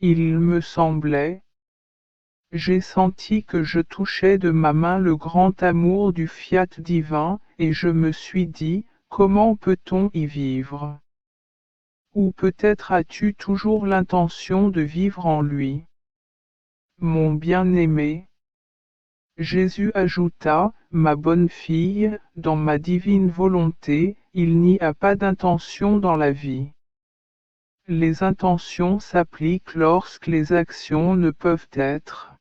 il me semblait. J'ai senti que je touchais de ma main le grand amour du fiat divin, et je me suis dit, comment peut-on y vivre? Ou peut-être as-tu toujours l'intention de vivre en lui. Mon bien-aimé. Jésus ajouta, ma bonne fille, dans ma divine volonté, il n'y a pas d'intention dans la vie. Les intentions s'appliquent lorsque les actions ne peuvent être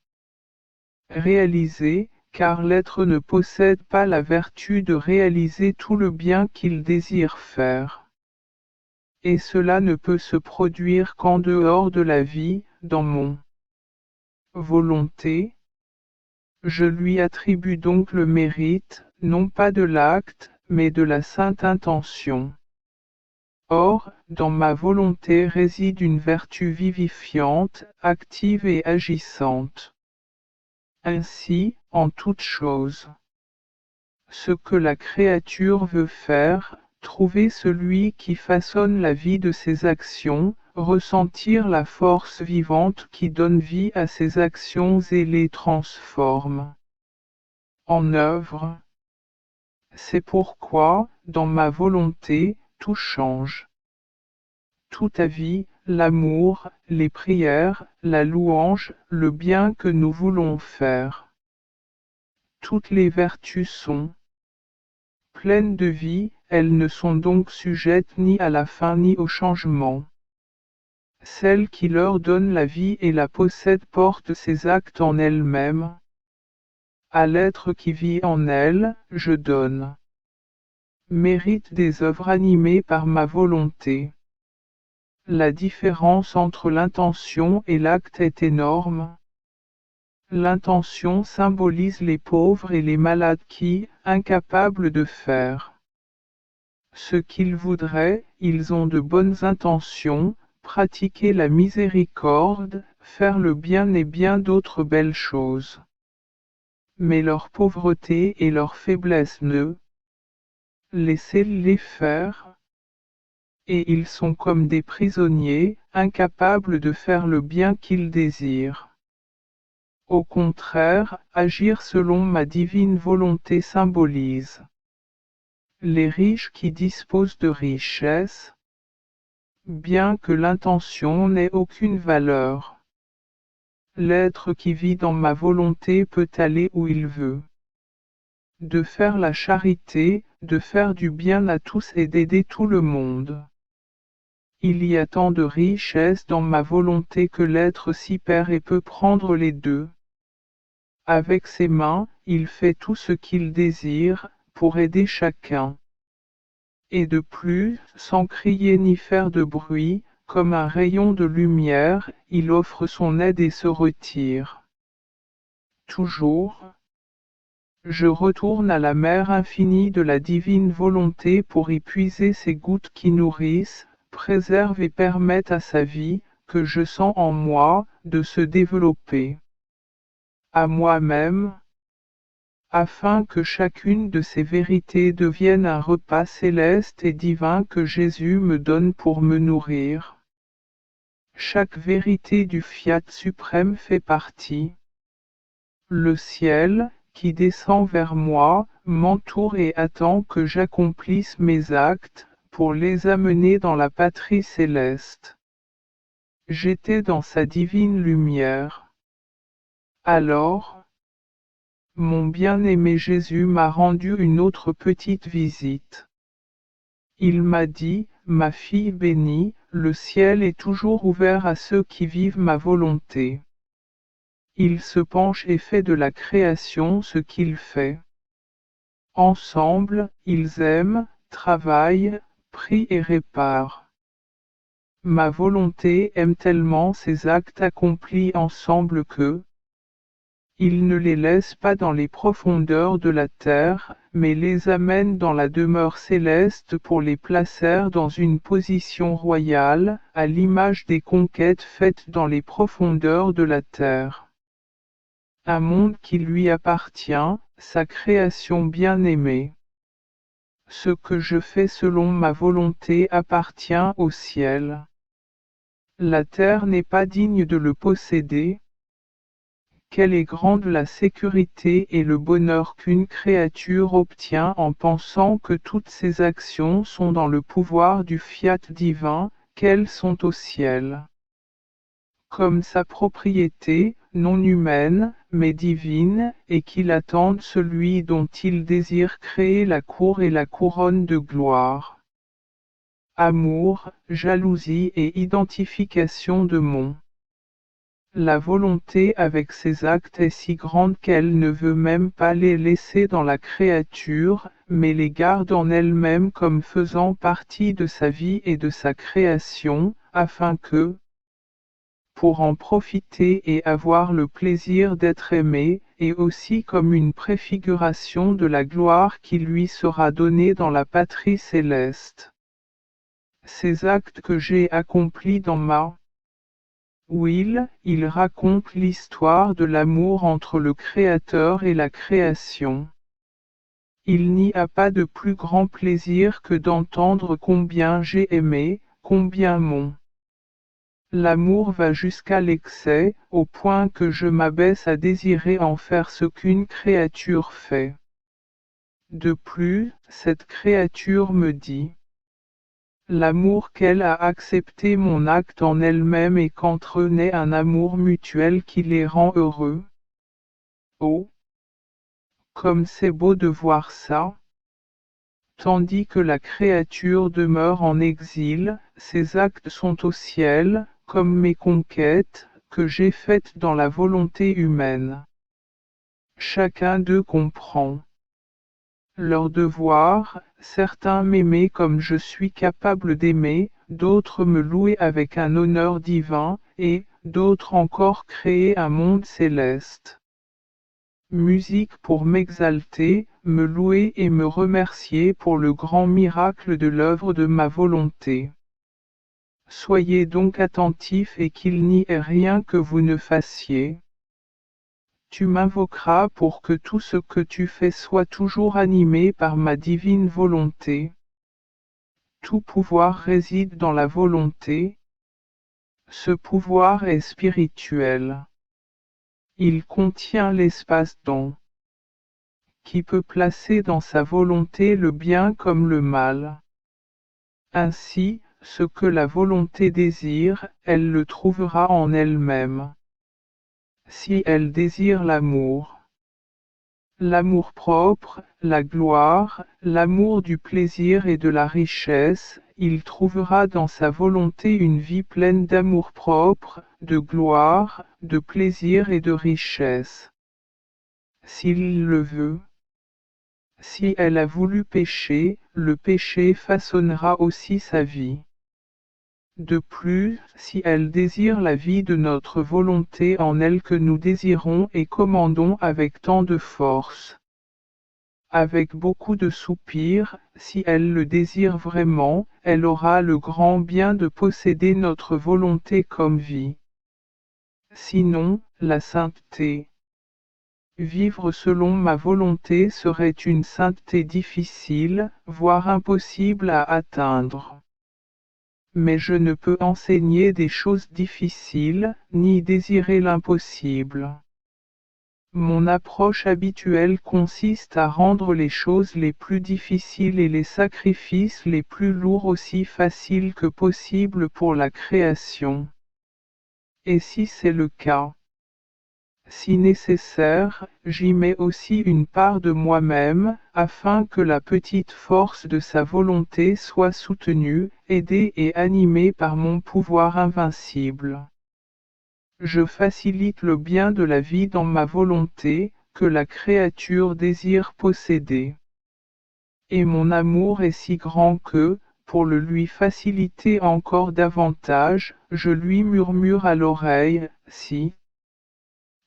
réalisées, car l'être ne possède pas la vertu de réaliser tout le bien qu'il désire faire. Et cela ne peut se produire qu'en dehors de la vie, dans mon volonté. Je lui attribue donc le mérite, non pas de l'acte, mais de la sainte intention. Or, dans ma volonté réside une vertu vivifiante, active et agissante. Ainsi, en toute chose, ce que la créature veut faire, trouver celui qui façonne la vie de ses actions, ressentir la force vivante qui donne vie à ses actions et les transforme en œuvre. C'est pourquoi, dans ma volonté, tout change. Toute ta vie, l'amour, les prières, la louange, le bien que nous voulons faire. Toutes les vertus sont pleines de vie, elles ne sont donc sujettes ni à la fin ni au changement. Celle qui leur donne la vie et la possède porte ses actes en elle-même. À l'être qui vit en elle, je donne. Mérite des œuvres animées par ma volonté. La différence entre l'intention et l'acte est énorme. L'intention symbolise les pauvres et les malades qui, incapables de faire ce qu'ils voudraient, ils ont de bonnes intentions, pratiquer la miséricorde, faire le bien et bien d'autres belles choses. Mais leur pauvreté et leur faiblesse ne laissez-les faire. Et ils sont comme des prisonniers, incapables de faire le bien qu'ils désirent. Au contraire, agir selon ma divine volonté symbolise les riches qui disposent de richesses, bien que l'intention n'ait aucune valeur. L'être qui vit dans ma volonté peut aller où il veut. De faire la charité, de faire du bien à tous et d'aider tout le monde. Il y a tant de richesses dans ma volonté que l'être s'y perd et peut prendre les deux. Avec ses mains, il fait tout ce qu'il désire, pour aider chacun. Et de plus, sans crier ni faire de bruit, comme un rayon de lumière, il offre son aide et se retire. Toujours, je retourne à la mer infinie de la divine volonté pour y puiser ces gouttes qui nourrissent, préservent et permettent à sa vie, que je sens en moi, de se développer. À moi-même, afin que chacune de ces vérités devienne un repas céleste et divin que Jésus me donne pour me nourrir. Chaque vérité du fiat suprême fait partie. Le ciel, qui descend vers moi, m'entoure et attend que j'accomplisse mes actes, pour les amener dans la patrie céleste. J'étais dans sa divine lumière. Alors, mon bien-aimé Jésus m'a rendu une autre petite visite. Il m'a dit, ma fille bénie, le ciel est toujours ouvert à ceux qui vivent ma volonté. Il se penche et fait de la création ce qu'il fait. Ensemble, ils aiment, travaillent, prient et réparent. Ma volonté aime tellement ces actes accomplis ensemble que, il ne les laisse pas dans les profondeurs de la terre, mais les amène dans la demeure céleste pour les placer dans une position royale, à l'image des conquêtes faites dans les profondeurs de la terre. Un monde qui lui appartient, sa création bien-aimée. Ce que je fais selon ma volonté appartient au ciel. La terre n'est pas digne de le posséder. Quelle est grande la sécurité et le bonheur qu'une créature obtient en pensant que toutes ses actions sont dans le pouvoir du fiat divin, qu'elles sont au ciel. Comme sa propriété, non humaine, mais divine, et qu'il attende celui dont il désire créer la cour et la couronne de gloire. Amour, jalousie et identification de mon. La volonté avec ses actes est si grande qu'elle ne veut même pas les laisser dans la créature, mais les garde en elle-même comme faisant partie de sa vie et de sa création, afin que, pour en profiter et avoir le plaisir d'être aimé, et aussi comme une préfiguration de la gloire qui lui sera donnée dans la patrie céleste. Ces actes que j'ai accomplis dans ma will, ils racontent l'histoire de l'amour entre le Créateur et la création. Il n'y a pas de plus grand plaisir que d'entendre combien j'ai aimé, combien mon l'amour va jusqu'à l'excès, au point que je m'abaisse à désirer en faire ce qu'une créature fait. De plus, cette créature me dit l'amour qu'elle a accepté mon acte en elle-même et qu'entre eux naît un amour mutuel qui les rend heureux. Oh, comme c'est beau de voir ça! Tandis que la créature demeure en exil, ses actes sont au ciel, comme mes conquêtes, que j'ai faites dans la volonté humaine. Chacun d'eux comprend leur devoir, certains m'aimer comme je suis capable d'aimer, d'autres me louer avec un honneur divin, et, d'autres encore créer un monde céleste. Musique pour m'exalter, me louer et me remercier pour le grand miracle de l'œuvre de ma volonté. Soyez donc attentifs et qu'il n'y ait rien que vous ne fassiez. Tu m'invoqueras pour que tout ce que tu fais soit toujours animé par ma divine volonté. Tout pouvoir réside dans la volonté. Ce pouvoir est spirituel. Il contient l'espace-temps, qui peut placer dans sa volonté le bien comme le mal. Ainsi, ce que la volonté désire, elle le trouvera en elle-même. Si elle désire l'amour-propre, la gloire, l'amour du plaisir et de la richesse, il trouvera dans sa volonté une vie pleine d'amour-propre, de gloire, de plaisir et de richesse. S'il le veut. Si elle a voulu pécher, le péché façonnera aussi sa vie. De plus, si elle désire la vie de notre volonté en elle que nous désirons et commandons avec tant de force, avec beaucoup de soupirs, si elle le désire vraiment, elle aura le grand bien de posséder notre volonté comme vie. Sinon, la sainteté. Vivre selon ma volonté serait une sainteté difficile, voire impossible à atteindre. Mais je ne peux enseigner des choses difficiles, ni désirer l'impossible. Mon approche habituelle consiste à rendre les choses les plus difficiles et les sacrifices les plus lourds aussi faciles que possible pour la création. Et si c'est le cas, si nécessaire, j'y mets aussi une part de moi-même, afin que la petite force de sa volonté soit soutenue, aidée et animée par mon pouvoir invincible. Je facilite le bien de la vie dans ma volonté, que la créature désire posséder. Et mon amour est si grand que, pour le lui faciliter encore davantage, je lui murmure à l'oreille,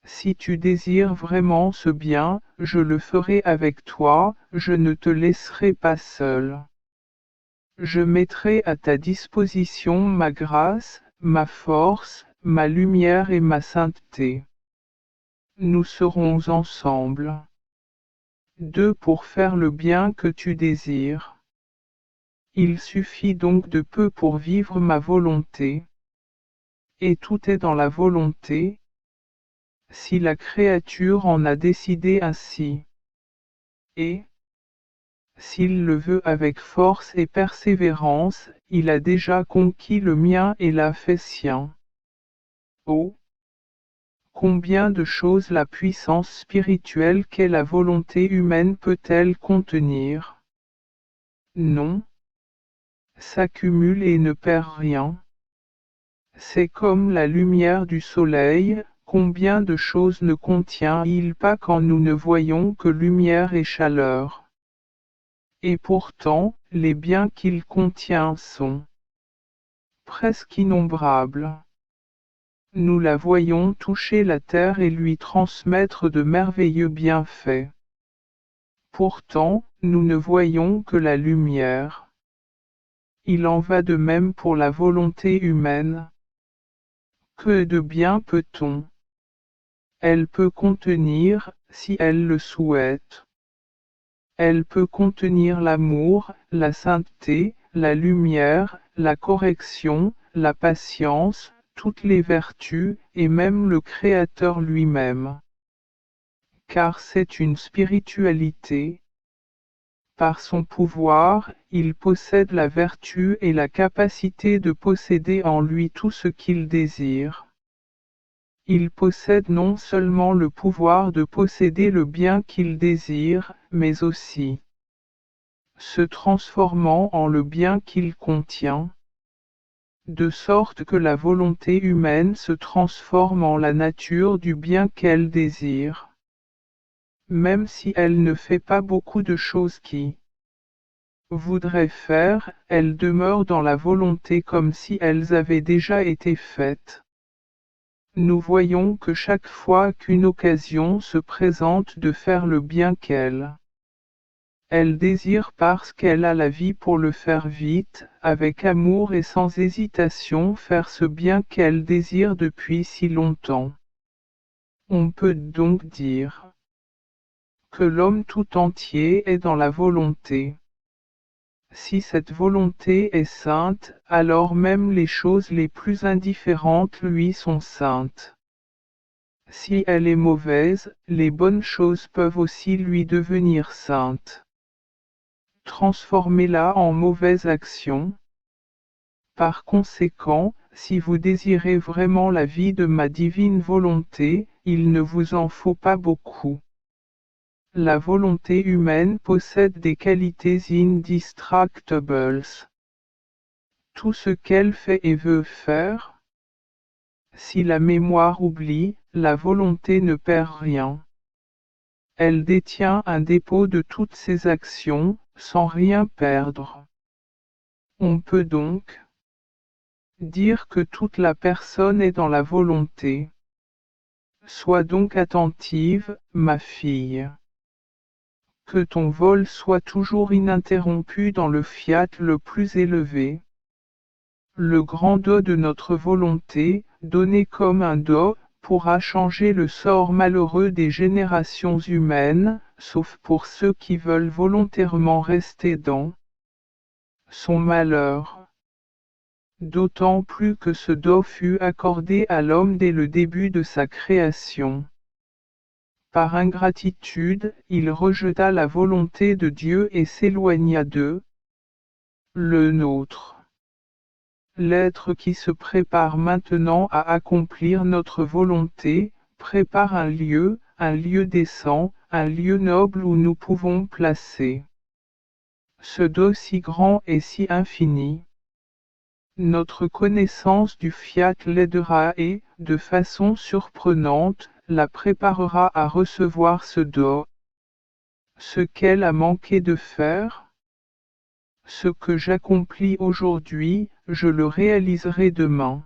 si tu désires vraiment ce bien, je le ferai avec toi, je ne te laisserai pas seul. Je mettrai à ta disposition ma grâce, ma force, ma lumière et ma sainteté. Nous serons ensemble. Deux pour faire le bien que tu désires. Il suffit donc de peu pour vivre ma volonté. et tout est dans la volonté, si la créature en a décidé ainsi. Et, s'il le veut avec force et persévérance, il a déjà conquis le mien et l'a fait sien. Oh! Combien de choses la puissance spirituelle qu'est la volonté humaine peut-elle contenir? Non. S'accumule et ne perd rien. C'est comme la lumière du soleil, combien de choses ne contient-il pas quand nous ne voyons que lumière et chaleur? Et pourtant, les biens qu'il contient sont presque innombrables. Nous la voyons toucher la terre et lui transmettre de merveilleux bienfaits. Pourtant, nous ne voyons que la lumière. Il en va de même pour la volonté humaine. Que de bien peut-on? Elle peut contenir, si elle le souhaite. Elle peut contenir l'amour, la sainteté, la lumière, la correction, la patience, toutes les vertus, et même le Créateur lui-même. Car c'est une spiritualité. Par son pouvoir, il possède la vertu et la capacité de posséder en lui tout ce qu'il désire. Il possède non seulement le pouvoir de posséder le bien qu'il désire, mais aussi se transformant en le bien qu'il contient, de sorte que la volonté humaine se transforme en la nature du bien qu'elle désire. Même si elle ne fait pas beaucoup de choses qui voudrait faire, elles demeurent dans la volonté comme si elles avaient déjà été faites. Nous voyons que chaque fois qu'une occasion se présente de faire le bien qu'elle désire parce qu'elle a la vie pour le faire vite, avec amour et sans hésitation faire ce bien qu'elle désire depuis si longtemps. On peut donc dire que l'homme tout entier est dans la volonté. Si cette volonté est sainte, alors même les choses les plus indifférentes lui sont saintes. Si elle est mauvaise, les bonnes choses peuvent aussi lui devenir saintes. Transformez-la en mauvaise action. Par conséquent, si vous désirez vraiment la vie de ma divine volonté, il ne vous en faut pas beaucoup. La volonté humaine possède des qualités indestructibles. Tout ce qu'elle fait et veut faire. Si la mémoire oublie, la volonté ne perd rien. Elle détient un dépôt de toutes ses actions, sans rien perdre. On peut donc dire que toute la personne est dans la volonté. Sois donc attentive, ma fille. Que ton vol soit toujours ininterrompu dans le fiat le plus élevé. Le grand do de notre volonté, donné comme un do, pourra changer le sort malheureux des générations humaines, sauf pour ceux qui veulent volontairement rester dans son malheur. D'autant plus que ce do fut accordé à l'homme dès le début de sa création. Par ingratitude, il rejeta la volonté de Dieu et s'éloigna de le nôtre. L'être qui se prépare maintenant à accomplir notre volonté, prépare un lieu décent, un lieu noble où nous pouvons placer ce do si grand et si infini. Notre connaissance du fiat l'aidera et, de façon surprenante, la préparera à recevoir ce do. Ce qu'elle a manqué de faire. Ce que j'accomplis aujourd'hui, je le réaliserai demain.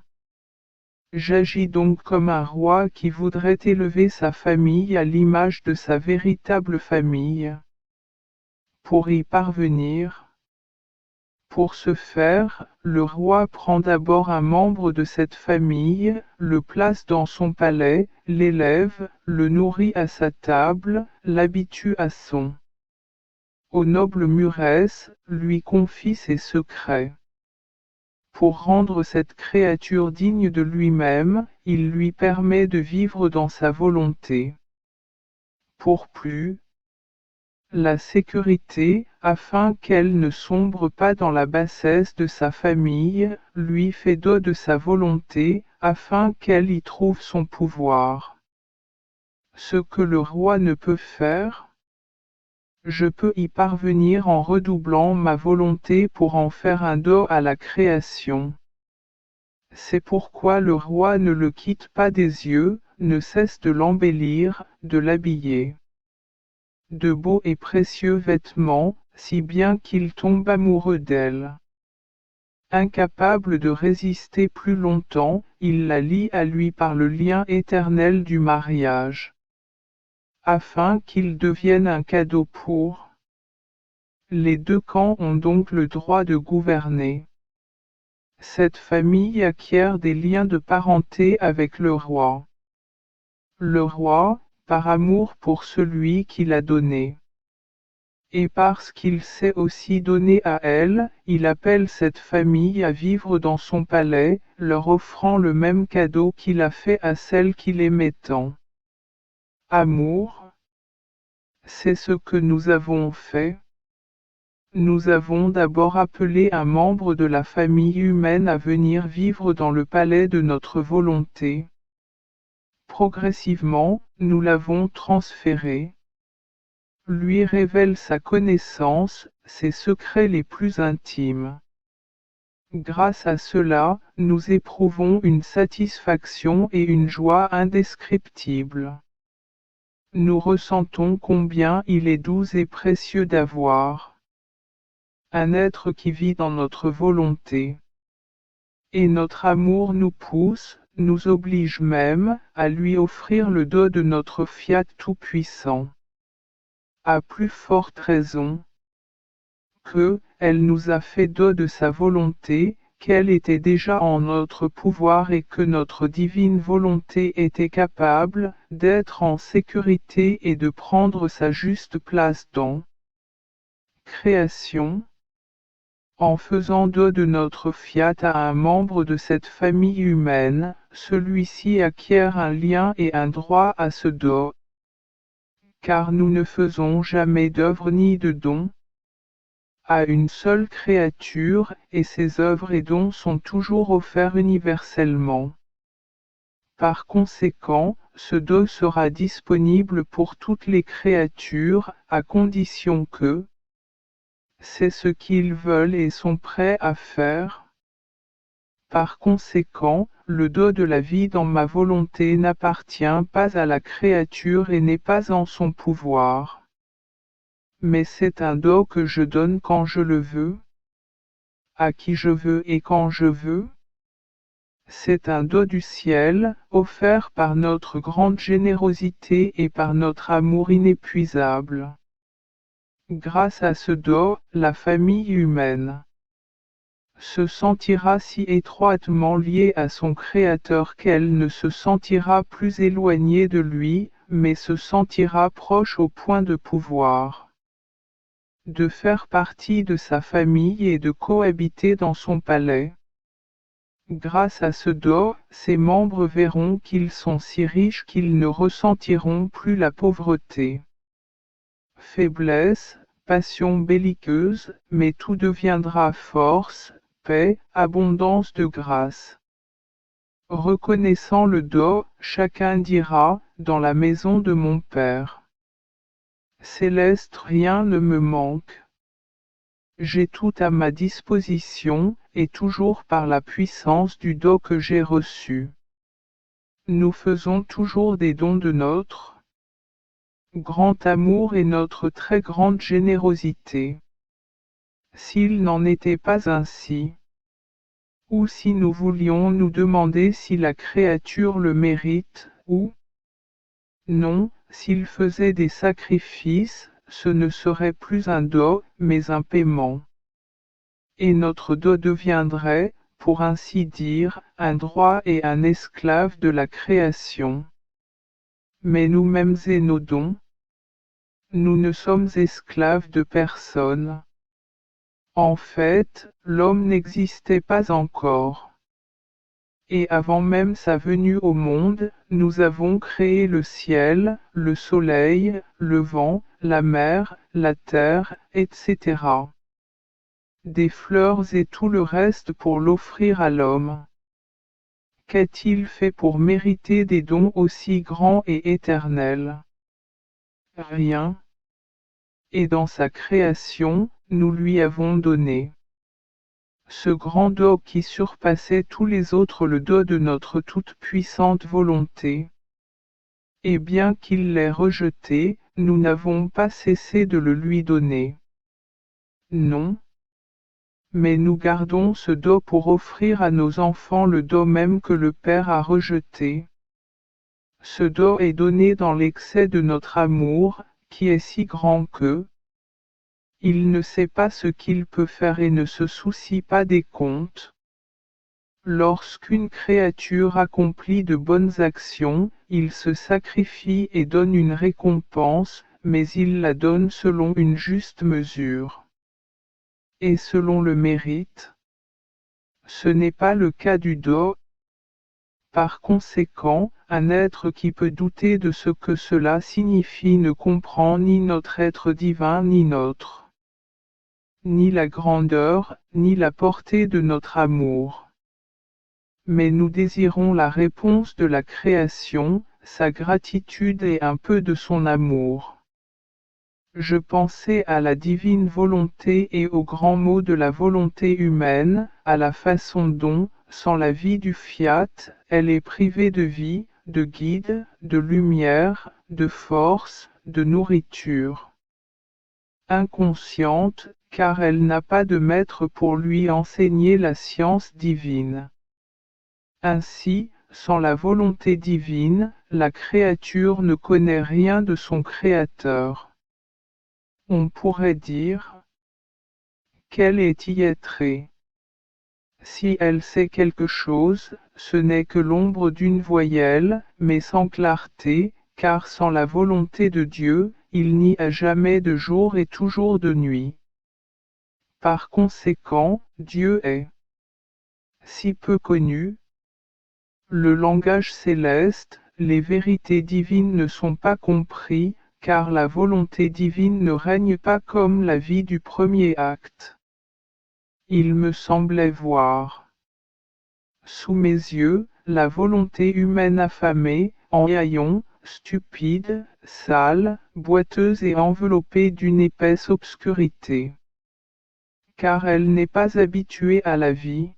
J'agis donc comme un roi qui voudrait élever sa famille à l'image de sa véritable famille. Pour y parvenir, pour ce faire, le roi prend d'abord un membre de cette famille, le place dans son palais, l'élève, le nourrit à sa table, l'habitue à son au noble Murès, lui confie ses secrets. pour rendre cette créature digne de lui-même, il lui permet de vivre dans sa volonté. Pour plus, la sécurité, afin qu'elle ne sombre pas dans la bassesse de sa famille, lui fait don de sa volonté, afin qu'elle y trouve son pouvoir. Ce que le roi ne peut faire, je peux y parvenir en redoublant ma volonté pour en faire un don à la création. C'est pourquoi le roi ne le quitte pas des yeux, ne cesse de l'embellir, de l'habiller de beaux et précieux vêtements, si bien qu'il tombe amoureux d'elle. Incapable de résister plus longtemps, il la lie à lui par le lien éternel du mariage, afin qu'il devienne un cadeau pour. Les deux camps ont donc le droit de gouverner. Cette famille acquiert des liens de parenté avec le roi. Le roi, par amour pour celui qui l'a donné. Et parce qu'il s'est aussi donné à elle, il appelle cette famille à vivre dans son palais, leur offrant le même cadeau qu'il a fait à celle qu'il aimait tant. Amour, c'est ce que nous avons fait. Nous avons d'abord appelé un membre de la famille humaine à venir vivre dans le palais de notre volonté. Progressivement, nous l'avons transféré. Lui révèle sa connaissance, ses secrets les plus intimes. Grâce à cela, nous éprouvons une satisfaction et une joie indescriptibles. Nous ressentons combien il est doux et précieux d'avoir un être qui vit dans notre volonté. Et notre amour nous pousse, nous oblige même, à lui offrir le don de notre fiat tout-puissant. À plus forte raison que, elle nous a fait don de sa volonté, qu'elle était déjà en notre pouvoir et que notre divine volonté était capable d'être en sécurité et de prendre sa juste place dans création. En faisant don de notre fiat à un membre de cette famille humaine, celui-ci acquiert un lien et un droit à ce don. Car nous ne faisons jamais d'œuvre ni de don à une seule créature, et ses œuvres et dons sont toujours offerts universellement. Par conséquent, ce don sera disponible pour toutes les créatures, à condition que c'est ce qu'ils veulent et sont prêts à faire. Par conséquent, le don de la vie dans ma volonté n'appartient pas à la créature et n'est pas en son pouvoir. Mais c'est un don que je donne quand je le veux, à qui je veux et quand je veux. C'est un don du ciel, offert par notre grande générosité et par notre amour inépuisable. Grâce à ce don, la famille humaine se sentira si étroitement liée à son Créateur qu'elle ne se sentira plus éloignée de lui, mais se sentira proche au point de pouvoir de faire partie de sa famille et de cohabiter dans son palais. Grâce à ce don, ses membres verront qu'ils sont si riches qu'ils ne ressentiront plus la pauvreté, faiblesse, passion belliqueuse, mais tout deviendra force, paix, abondance de grâce. Reconnaissant le don, chacun dira, dans la maison de mon Père Céleste, rien ne me manque. J'ai tout à ma disposition, et toujours par la puissance du don que j'ai reçu. Nous faisons toujours des dons de notre grand amour et notre très grande générosité. S'il n'en était pas ainsi, ou si nous voulions nous demander si la créature le mérite, ou non, s'il faisait des sacrifices, ce ne serait plus un don, mais un paiement. Et notre don deviendrait, pour ainsi dire, un droit et un esclave de la création. Mais nous-mêmes et nos dons, nous ne sommes esclaves de personne. En fait, l'homme n'existait pas encore. Et avant même sa venue au monde, nous avons créé le ciel, le soleil, le vent, la mer, la terre, etc. Des fleurs et tout le reste pour l'offrir à l'homme. Qu'a-t-il fait pour mériter des dons aussi grands et éternels? Rien. Et dans sa création, nous lui avons donné ce grand don qui surpassait tous les autres, le don de notre toute-puissante volonté. Et bien qu'il l'ait rejeté, nous n'avons pas cessé de le lui donner. Non. Mais nous gardons ce don pour offrir à nos enfants le don même que le Père a rejeté. Ce don est donné dans l'excès de notre amour, qui est si grand que il ne sait pas ce qu'il peut faire et ne se soucie pas des comptes. Lorsqu'une créature accomplit de bonnes actions, il se sacrifie et donne une récompense, mais il la donne selon une juste mesure. Et selon le mérite. Ce n'est pas le cas du don. Par conséquent, un être qui peut douter de ce que cela signifie ne comprend ni notre être divin ni ni la grandeur, ni la portée de notre amour. Mais nous désirons la réponse de la création, sa gratitude et un peu de son amour. Je pensais à la divine volonté et aux grands mots de la volonté humaine, à la façon dont, sans la vie du fiat, elle est privée de vie, de guide, de lumière, de force, de nourriture. Inconsciente, car elle n'a pas de maître pour lui enseigner la science divine. Ainsi, sans la volonté divine, la créature ne connaît rien de son Créateur. On pourrait dire qu'elle est illettrée. Si elle sait quelque chose, ce n'est que l'ombre d'une voyelle, mais sans clarté, car sans la volonté de Dieu, il n'y a jamais de jour et toujours de nuit. Par conséquent, Dieu est si peu connu. Le langage céleste, les vérités divines ne sont pas compris, car la volonté divine ne règne pas comme la vie du premier acte. Il me semblait voir, sous mes yeux, la volonté humaine affamée, en haillons, stupide, sale, boiteuse et enveloppée d'une épaisse obscurité. Car elle n'est pas habituée à la vie,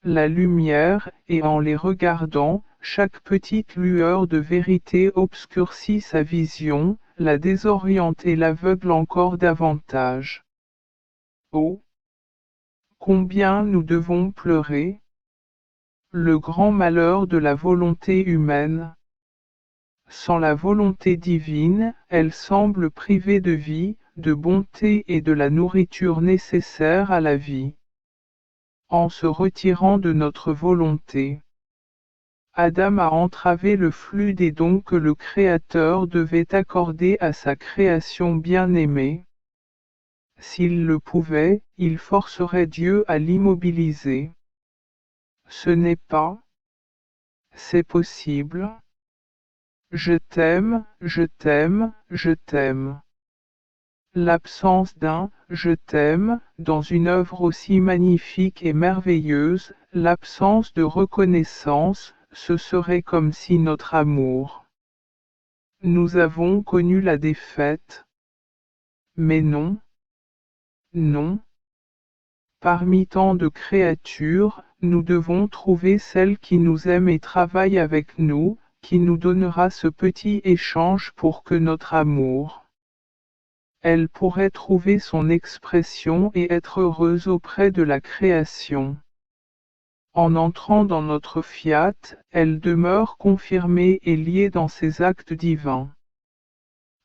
la lumière, et en les regardant, chaque petite lueur de vérité obscurcit sa vision, la désoriente et l'aveugle encore davantage. Oh! Combien nous devons pleurer! Le grand malheur de la volonté humaine. Sans la volonté divine, elle semble privée de vie, de bonté et de la nourriture nécessaire à la vie. En se retirant de notre volonté, Adam a entravé le flux des dons que le Créateur devait accorder à sa création bien-aimée. S'il le pouvait, il forcerait Dieu à l'immobiliser. Ce n'est pas. C'est possible. Je t'aime, je t'aime, je t'aime. L'absence d'un « je t'aime » dans une œuvre aussi magnifique et merveilleuse, l'absence de reconnaissance, ce serait comme si notre amour. Nous avons connu la défaite. Mais non. Non. Parmi tant de créatures, nous devons trouver celle qui nous aime et travaille avec nous, qui nous donnera ce petit échange pour que notre amour. Elle pourrait trouver son expression et être heureuse auprès de la création. En entrant dans notre fiat, elle demeure confirmée et liée dans ses actes divins.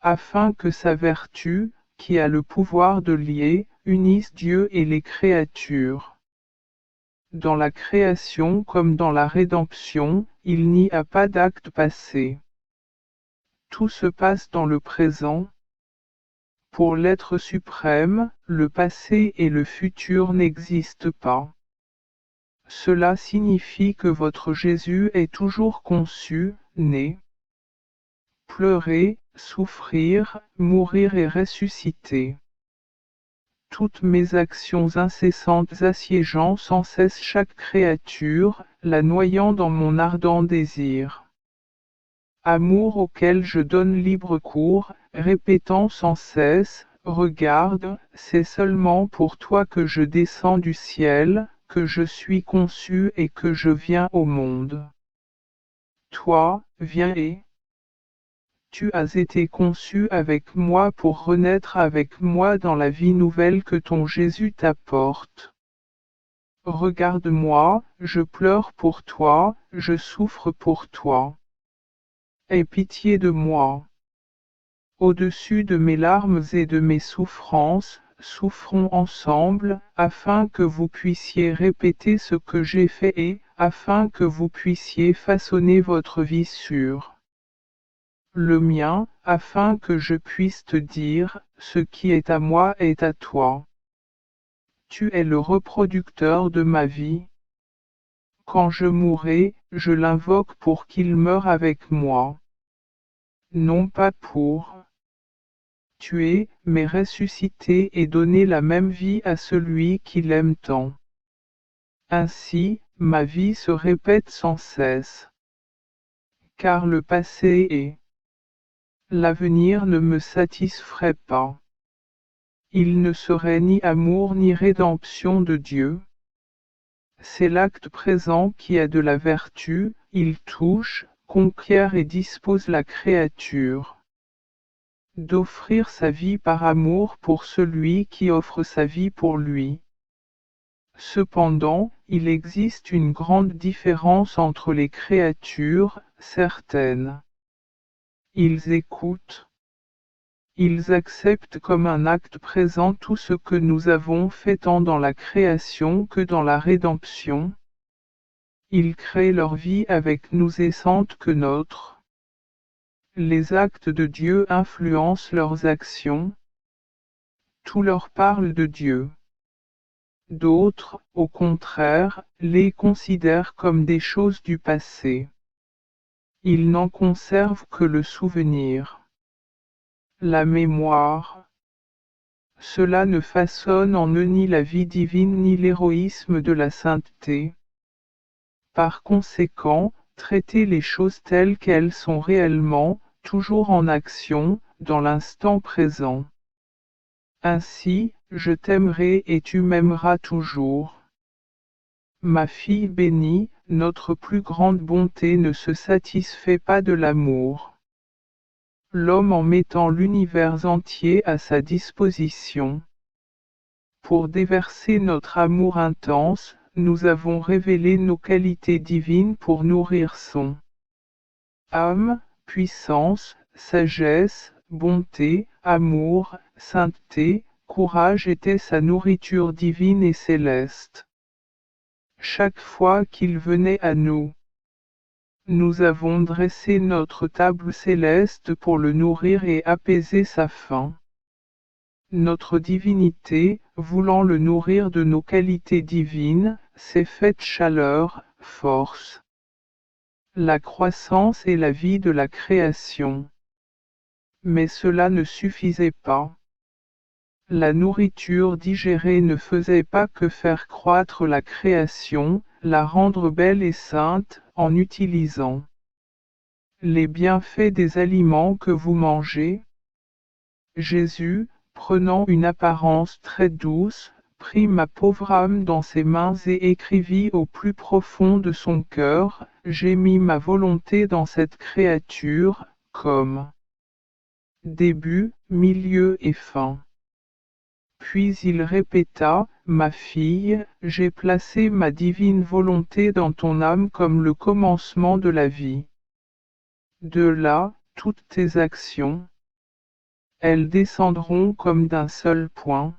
Afin que sa vertu, qui a le pouvoir de lier, unisse Dieu et les créatures. Dans la création comme dans la rédemption, il n'y a pas d'acte passé. Tout se passe dans le présent. Pour l'être suprême, Le passé et le futur n'existent pas. Cela signifie que votre Jésus est toujours conçu, né, pleurer, souffrir, mourir et ressusciter. Toutes mes actions incessantes assiégeant sans cesse chaque créature, la noyant dans mon ardent désir. Amour auquel je donne libre cours, répétant sans cesse, regarde, c'est seulement pour toi que je descends du ciel, que je suis conçu et que je viens au monde. Toi, viens et tu as été conçu avec moi pour renaître avec moi dans la vie nouvelle que ton Jésus t'apporte. Regarde-moi, je pleure pour toi, je souffre pour toi. Aie pitié de moi. Au-dessus de mes larmes et de mes souffrances, souffrons ensemble, afin que vous puissiez répéter ce que j'ai fait et, afin que vous puissiez façonner votre vie sur le mien, afin que je puisse te dire, ce qui est à moi est à toi. Tu es le reproducteur de ma vie. Quand je mourrai, je l'invoque pour qu'il meure avec moi. Non pas pour tuer, mais ressusciter et donner la même vie à celui qui l'aime tant. Ainsi, ma vie se répète sans cesse. Car le passé et l'avenir ne me satisferaient pas. Il ne serait ni amour ni rédemption de Dieu. C'est l'acte présent qui a de la vertu, il touche, conquiert et dispose la créature. D'offrir sa vie par amour pour celui qui offre sa vie pour lui. Cependant, il existe une grande différence entre les créatures, certaines. Ils écoutent. Ils acceptent comme un acte présent tout ce que nous avons fait tant dans la création que dans la rédemption. Ils créent leur vie avec nous et sentent que notre. Les actes de Dieu influencent leurs actions. Tout leur parle de Dieu. D'autres, au contraire, les considèrent comme des choses du passé. Ils n'en conservent que le souvenir. La mémoire. Cela ne façonne en eux ni la vie divine ni l'héroïsme de la sainteté. Par conséquent, traitez les choses telles qu'elles sont réellement, toujours en action, dans l'instant présent. Ainsi, je t'aimerai et tu m'aimeras toujours. Ma fille bénie, notre plus grande bonté ne se satisfait pas de l'amour. L'homme en mettant l'univers entier à sa disposition. Pour déverser notre amour intense, nous avons révélé nos qualités divines pour nourrir son âme, puissance, sagesse, bonté, amour, sainteté, courage était sa nourriture divine et céleste. Chaque fois qu'il venait à nous, nous avons dressé notre table céleste pour le nourrir et apaiser sa faim. Notre divinité, voulant le nourrir de nos qualités divines, s'est faite chaleur, force, la croissance et la vie de la création. Mais cela ne suffisait pas. La nourriture digérée ne faisait pas que faire croître la création, la rendre belle et sainte, en utilisant les bienfaits des aliments que vous mangez. Jésus, prenant une apparence très douce, prit ma pauvre âme dans ses mains et écrivit au plus profond de son cœur, j'ai mis ma volonté dans cette créature, comme début, milieu et fin. Puis il répéta, ma fille, j'ai placé ma divine volonté dans ton âme comme le commencement de la vie. De là, toutes tes actions, elles descendront comme d'un seul point,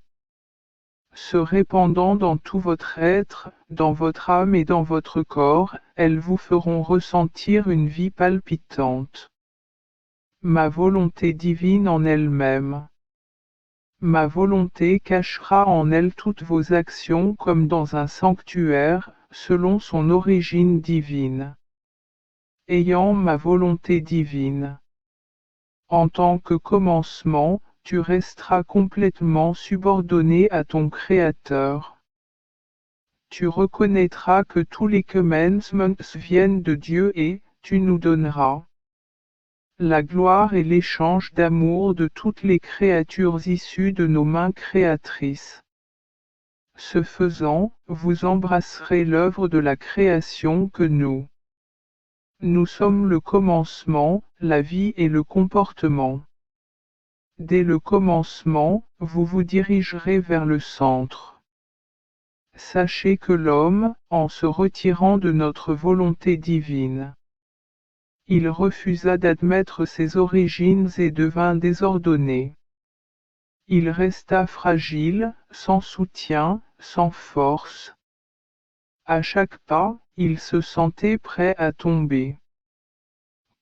se répandant dans tout votre être, dans votre âme et dans votre corps, elles vous feront ressentir une vie palpitante. Ma volonté divine en elle-même. Ma volonté cachera en elle toutes vos actions comme dans un sanctuaire, selon son origine divine. Ayant ma volonté divine. En tant que commencement, tu resteras complètement subordonné à ton Créateur. Tu reconnaîtras que tous les commandements viennent de Dieu et tu nous donneras la gloire et l'échange d'amour de toutes les créatures issues de nos mains créatrices. Ce faisant, vous embrasserez l'œuvre de la création que nous sommes le commencement, la vie et le comportement. Dès le commencement, vous vous dirigerez vers le centre. Sachez que l'homme, en se retirant de notre volonté divine, il refusa d'admettre ses origines et devint désordonné. Il resta fragile, sans soutien, sans force. À chaque pas, il se sentait prêt à tomber.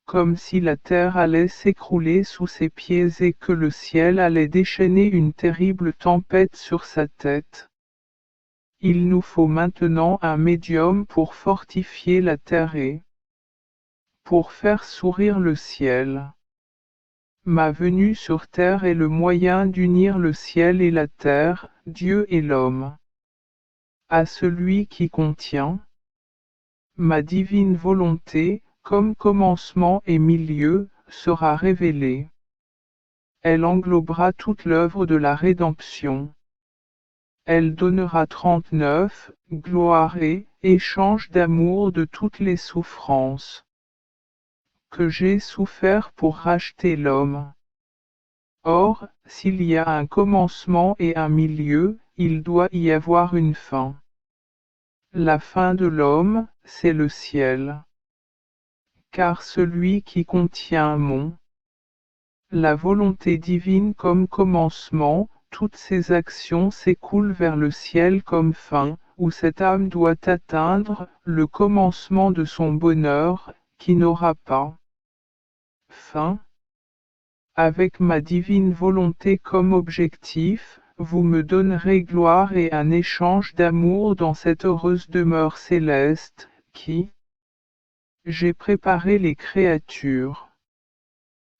Comme si la terre allait s'écrouler sous ses pieds et que le ciel allait déchaîner une terrible tempête sur sa tête. Il nous faut maintenant un médium pour fortifier la terre et pour faire sourire le ciel. Ma venue sur terre est le moyen d'unir le ciel et la terre, Dieu et l'homme. À celui qui contient ma divine volonté, comme commencement et milieu, sera révélée. Elle englobera toute l'œuvre de la rédemption. Elle donnera 39, gloire et échange d'amour de toutes les souffrances que j'ai souffert pour racheter l'homme. Or, s'il y a un commencement et un milieu, il doit y avoir une fin. La fin de l'homme, c'est le ciel. Car celui qui contient la volonté divine comme commencement, toutes ses actions s'écoulent vers le ciel comme fin, où cette âme doit atteindre le commencement de son bonheur, qui n'aura pas fin. Avec ma divine volonté comme objectif, vous me donnerez gloire et un échange d'amour dans cette heureuse demeure céleste, qui j'ai préparé les créatures.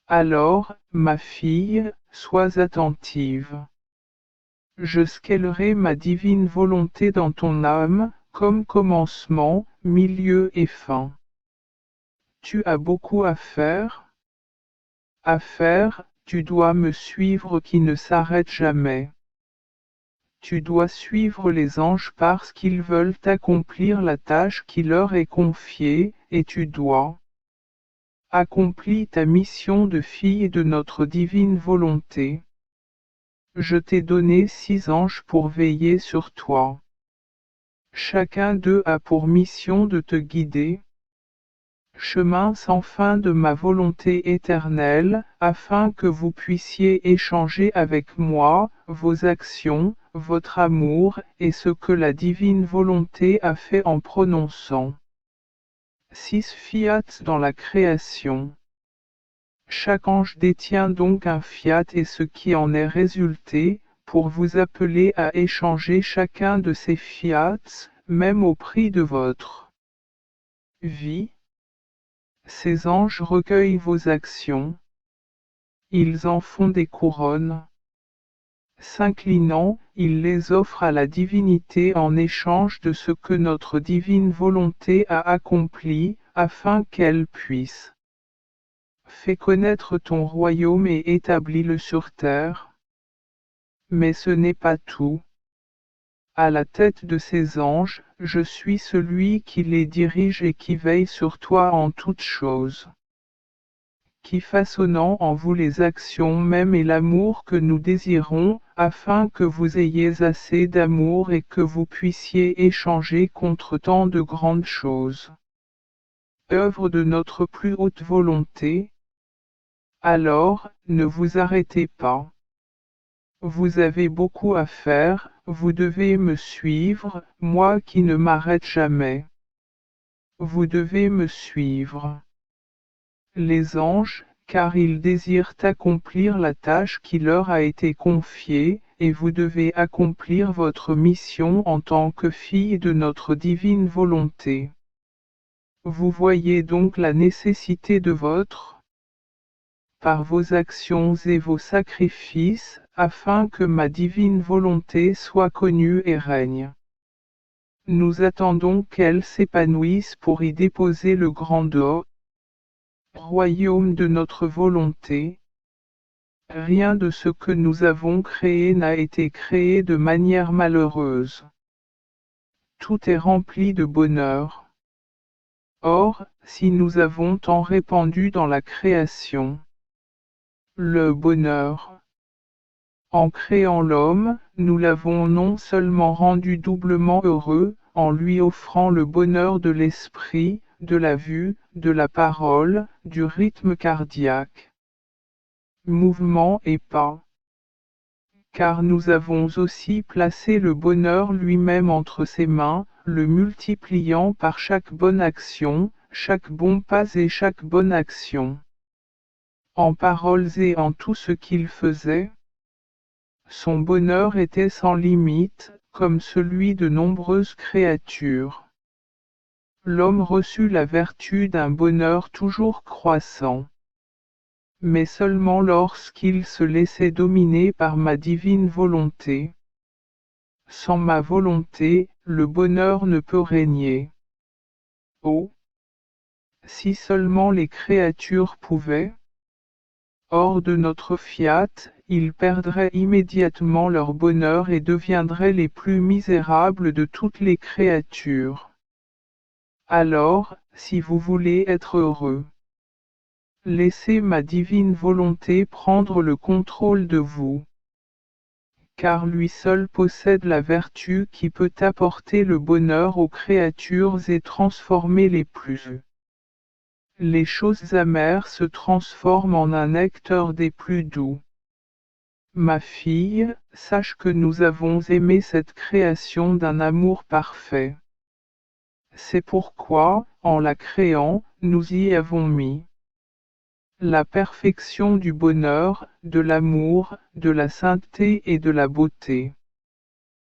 Alors, ma fille, sois attentive. Je scellerai ma divine volonté dans ton âme, comme commencement, milieu et fin. Tu as beaucoup à faire? À faire, tu dois me suivre qui ne s'arrête jamais. Tu dois suivre les anges parce qu'ils veulent accomplir la tâche qui leur est confiée, et tu dois accomplir ta mission de fille de notre divine volonté. Je t'ai donné 6 anges pour veiller sur toi. Chacun d'eux a pour mission de te guider. Chemin sans fin de ma volonté éternelle, afin que vous puissiez échanger avec moi, vos actions, votre amour, et ce que la divine volonté a fait en prononçant 6 fiat dans la création. Chaque ange détient donc un fiat et ce qui en est résulté, pour vous appeler à échanger chacun de ces fiats, même au prix de votre vie. Ces anges recueillent vos actions. Ils en font des couronnes. S'inclinant, ils les offrent à la divinité en échange de ce que notre divine volonté a accompli, afin qu'elle puisse faire connaître ton royaume et établis-le sur terre. Mais ce n'est pas tout. À la tête de ces anges, je suis celui qui les dirige et qui veille sur toi en toutes choses. Qui façonnant en vous les actions mêmes et l'amour que nous désirons, afin que vous ayez assez d'amour et que vous puissiez échanger contre tant de grandes choses. Œuvre de notre plus haute volonté. Alors, ne vous arrêtez pas. Vous avez beaucoup à faire, vous devez me suivre, moi qui ne m'arrête jamais. Vous devez me suivre. Les anges, car ils désirent accomplir la tâche qui leur a été confiée, et vous devez accomplir votre mission en tant que fille de notre divine volonté. Vous voyez donc la nécessité de votre, par vos actions et vos sacrifices, afin que ma divine volonté soit connue et règne. Nous attendons qu'elle s'épanouisse pour y déposer le grand royaume de notre volonté. Rien de ce que nous avons créé n'a été créé de manière malheureuse. Tout est rempli de bonheur. Or, si nous avons tant répandu dans la création le bonheur, en créant l'homme, nous l'avons non seulement rendu doublement heureux, en lui offrant le bonheur de l'esprit, de la vue, de la parole, du rythme cardiaque, mouvement et pas. Car nous avons aussi placé le bonheur lui-même entre ses mains, le multipliant par chaque bonne action, chaque bon pas et chaque bonne action. En paroles et en tout ce qu'il faisait, son bonheur était sans limite, comme celui de nombreuses créatures. L'homme reçut la vertu d'un bonheur toujours croissant. Mais seulement lorsqu'il se laissait dominer par ma divine volonté. Sans ma volonté, le bonheur ne peut régner. Oh! Si seulement les créatures pouvaient, hors de notre fiat, ils perdraient immédiatement leur bonheur et deviendraient les plus misérables de toutes les créatures. Alors, si vous voulez être heureux, laissez ma divine volonté prendre le contrôle de vous. Car lui seul possède la vertu qui peut apporter le bonheur aux créatures et transformer les choses amères se transforment en un nectar des plus doux. Ma fille, sache que nous avons aimé cette création d'un amour parfait. C'est pourquoi, en la créant, nous y avons mis la perfection du bonheur, de l'amour, de la sainteté et de la beauté.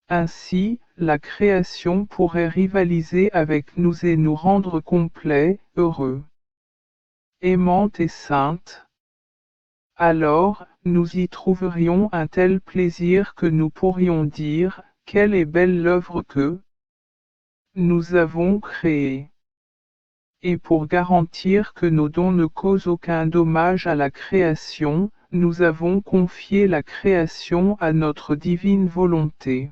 Ainsi, la création pourrait rivaliser avec nous et nous rendre complets, heureux, aimante et sainte. Alors, nous y trouverions un tel plaisir que nous pourrions dire, quelle est belle l'œuvre que nous avons créée. Et pour garantir que nos dons ne causent aucun dommage à la création, nous avons confié la création à notre divine volonté.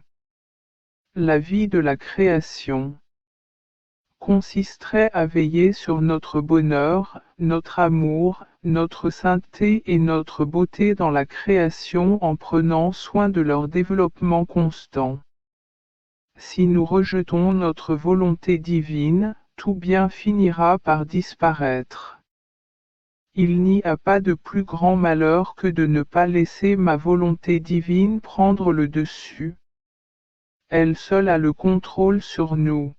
La vie de la création consisterait à veiller sur notre bonheur, notre amour, notre sainteté et notre beauté dans la création en prenant soin de leur développement constant. Si nous rejetons notre volonté divine, tout bien finira par disparaître. Il n'y a pas de plus grand malheur que de ne pas laisser ma volonté divine prendre le dessus. Elle seule a le contrôle sur nous.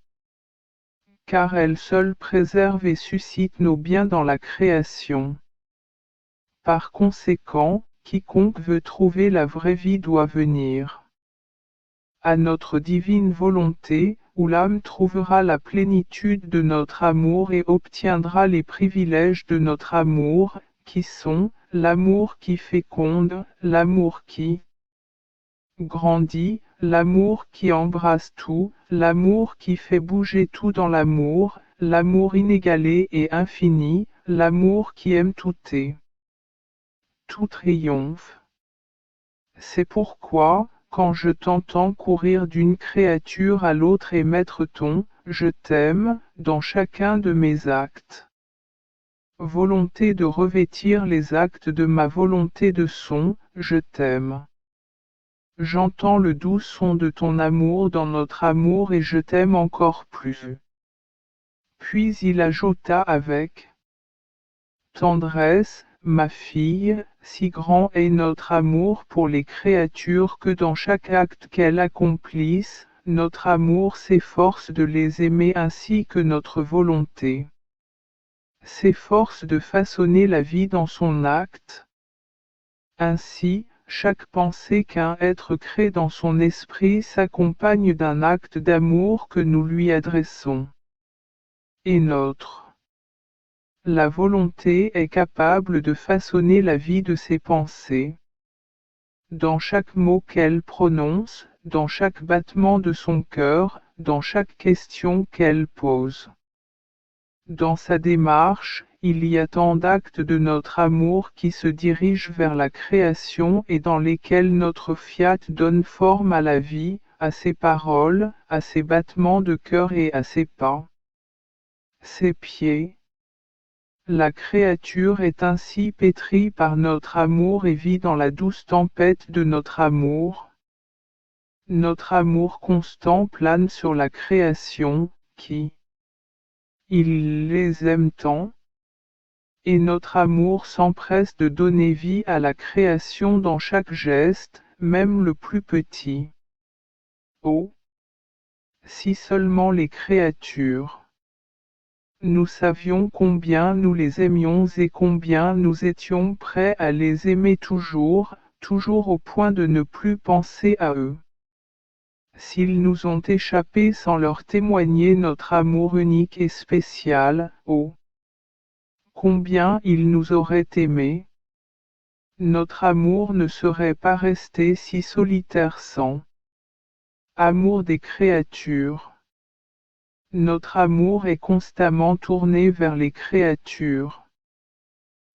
Car elle seule préserve et suscite nos biens dans la création. Par conséquent, quiconque veut trouver la vraie vie doit venir à notre divine volonté, où l'âme trouvera la plénitude de notre amour et obtiendra les privilèges de notre amour, qui sont l'amour qui féconde, l'amour qui grandit, l'amour qui embrasse tout, l'amour qui fait bouger tout dans l'amour, l'amour inégalé et infini, l'amour qui aime tout et tout triomphe. C'est pourquoi, quand je t'entends courir d'une créature à l'autre et mettre ton « je t'aime » dans chacun de mes actes. Volonté de revêtir les actes de ma volonté de son « je t'aime ». J'entends le doux son de ton amour dans notre amour et je t'aime encore plus. Puis il ajouta avec tendresse, ma fille, si grand est notre amour pour les créatures que dans chaque acte qu'elles accomplissent, notre amour s'efforce de les aimer ainsi que notre volonté s'efforce de façonner la vie dans son acte. Ainsi, chaque pensée qu'un être crée dans son esprit s'accompagne d'un acte d'amour que nous lui adressons. Et notre La volonté est capable de façonner la vie de ses pensées. Dans chaque mot qu'elle prononce, dans chaque battement de son cœur, dans chaque question qu'elle pose. Dans sa démarche, il y a tant d'actes de notre amour qui se dirigent vers la création et dans lesquels notre fiat donne forme à la vie, à ses paroles, à ses battements de cœur et à ses pas. Ses pieds. La créature est ainsi pétrie par notre amour et vit dans la douce tempête de notre amour. Notre amour constant plane sur la création, qui il les aime tant, et notre amour s'empresse de donner vie à la création dans chaque geste, même le plus petit. Oh, si seulement les créatures. Nous savions combien nous les aimions et combien nous étions prêts à les aimer toujours, toujours au point de ne plus penser à eux. S'ils nous ont échappé sans leur témoigner notre amour unique et spécial, oh! Combien ils nous auraient aimés! Notre amour ne serait pas resté si solitaire sans amour des créatures. Notre amour est constamment tourné vers les créatures.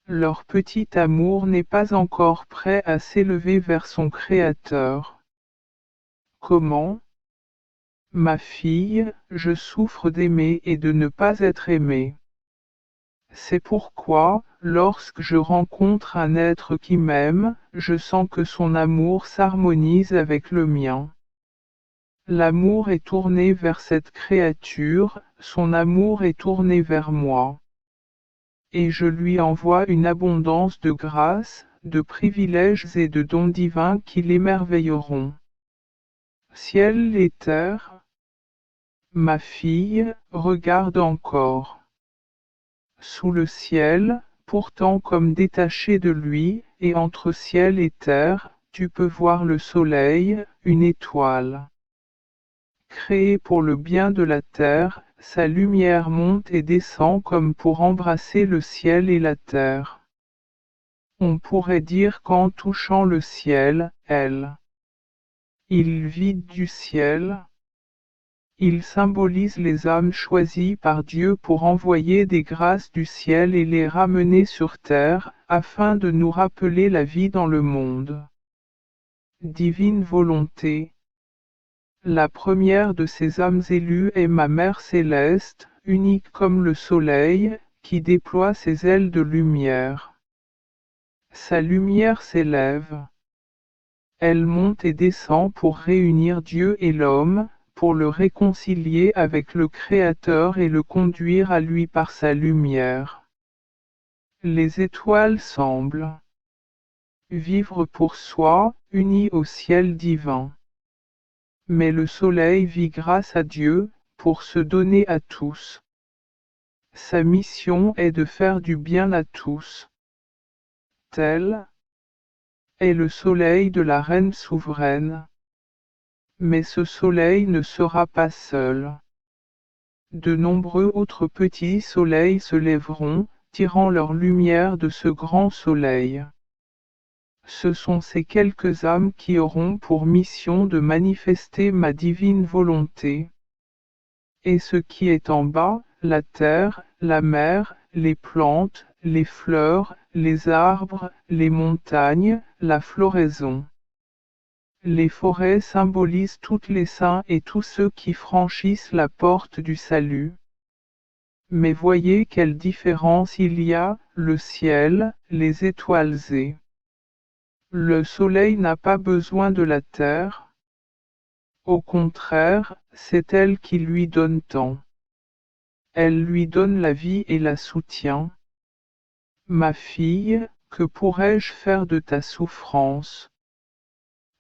Leur petit amour n'est pas encore prêt à s'élever vers son Créateur. Comment? Ma fille, je souffre d'aimer et de ne pas être aimée. C'est pourquoi, lorsque je rencontre un être qui m'aime, je sens que son amour s'harmonise avec le mien. L'amour est tourné vers cette créature, son amour est tourné vers moi. Et je lui envoie une abondance de grâces, de privilèges et de dons divins qui l'émerveilleront. Ciel et terre, ma fille, regarde encore. Sous le ciel, pourtant comme détaché de lui, et entre ciel et terre, tu peux voir le soleil, une étoile. Créé pour le bien de la terre, sa lumière monte et descend comme pour embrasser le ciel et la terre. On pourrait dire qu'en touchant le ciel, il vide du ciel. Il symbolise les âmes choisies par Dieu pour envoyer des grâces du ciel et les ramener sur terre, afin de nous rappeler la vie dans le monde. Divine volonté. La première de ces âmes élues est ma Mère céleste, unique comme le soleil, qui déploie ses ailes de lumière. Sa lumière s'élève. Elle monte et descend pour réunir Dieu et l'homme, pour le réconcilier avec le Créateur et le conduire à lui par sa lumière. Les étoiles semblent vivre pour soi, unies au ciel divin. Mais le soleil vit grâce à Dieu, pour se donner à tous. Sa mission est de faire du bien à tous. Tel est le soleil de la reine souveraine. Mais ce soleil ne sera pas seul. De nombreux autres petits soleils se lèveront, tirant leur lumière de ce grand soleil. Ce sont ces quelques âmes qui auront pour mission de manifester ma divine volonté. Et ce qui est en bas, la terre, la mer, les plantes, les fleurs, les arbres, les montagnes, la floraison. Les forêts symbolisent toutes les saints et tous ceux qui franchissent la porte du salut. Mais voyez quelle différence il y a, le ciel, les étoiles et le soleil n'a pas besoin de la terre. Au contraire, c'est elle qui lui donne tant. Elle lui donne la vie et la soutient. Ma fille, que pourrais-je faire de ta souffrance?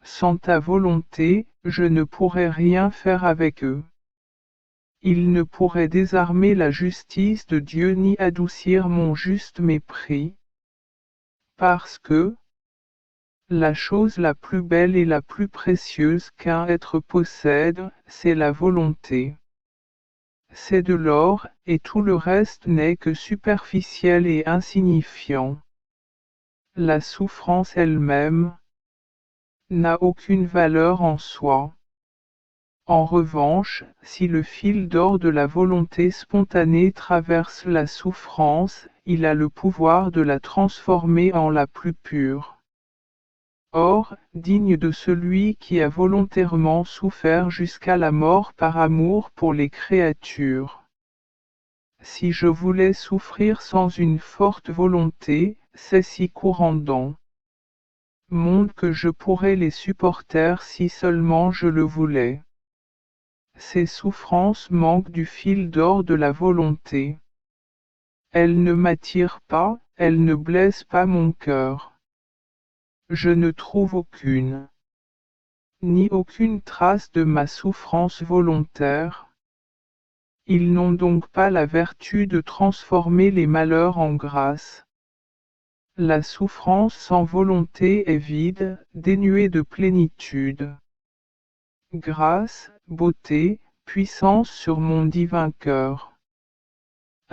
Sans ta volonté, je ne pourrais rien faire avec eux. Il ne pourrait désarmer la justice de Dieu ni adoucir mon juste mépris. Parce que, la chose la plus belle et la plus précieuse qu'un être possède, c'est la volonté. C'est de l'or, et tout le reste n'est que superficiel et insignifiant. La souffrance elle-même n'a aucune valeur en soi. En revanche, si le fil d'or de la volonté spontanée traverse la souffrance, il a le pouvoir de la transformer en la plus pure. Or, digne de celui qui a volontairement souffert jusqu'à la mort par amour pour les créatures. Si je voulais souffrir sans une forte volonté, c'est si courant dans monde que je pourrais les supporter si seulement je le voulais. Ces souffrances manquent du fil d'or de la volonté. Elles ne m'attirent pas, elles ne blessent pas mon cœur. Je ne trouve ni aucune trace de ma souffrance volontaire. Ils n'ont donc pas la vertu de transformer les malheurs en grâce. La souffrance sans volonté est vide, dénuée de plénitude. Grâce, beauté, puissance sur mon divin cœur.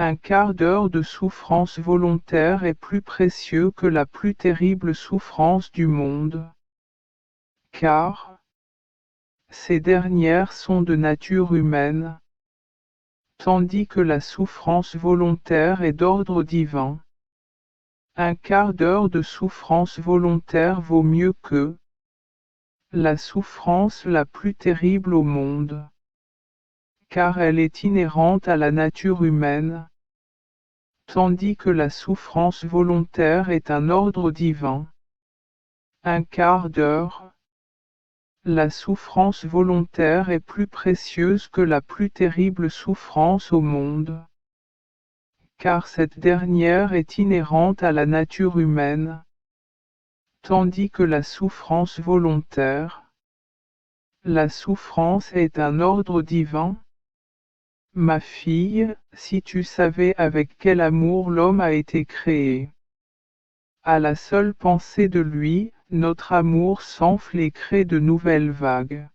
Un quart d'heure de souffrance volontaire est plus précieux que la plus terrible souffrance du monde. Car ces dernières sont de nature humaine, tandis que la souffrance volontaire est d'ordre divin. Un quart d'heure de souffrance volontaire vaut mieux que la souffrance la plus terrible au monde, car elle est inhérente à la nature humaine, tandis que la souffrance volontaire est un ordre divin. Un quart d'heure. La souffrance volontaire est plus précieuse que la plus terrible souffrance au monde, car cette dernière est inhérente à la nature humaine, tandis que la souffrance volontaire, la souffrance est un ordre divin. Ma fille, si tu savais avec quel amour l'homme a été créé. À la seule pensée de lui, notre amour s'enfle et crée de nouvelles vagues.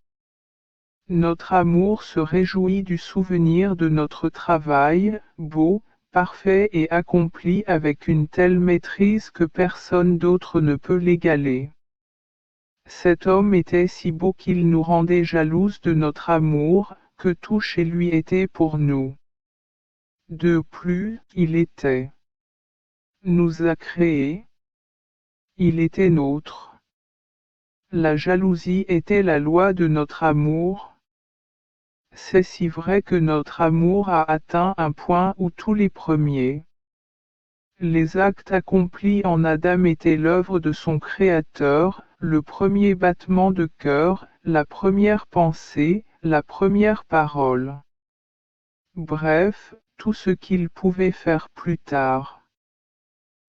Notre amour se réjouit du souvenir de notre travail, beau, parfait et accompli avec une telle maîtrise que personne d'autre ne peut l'égaler. Cet homme était si beau qu'il nous rendait jalouses de notre amour, que tout chez lui était pour nous. De plus, nous a créés. Il était nôtre. La jalousie était la loi de notre amour. C'est si vrai que notre amour a atteint un point où tous les premiers, les actes accomplis en Adam étaient l'œuvre de son Créateur, le premier battement de cœur, la première pensée, la première parole. Bref, tout ce qu'il pouvait faire plus tard.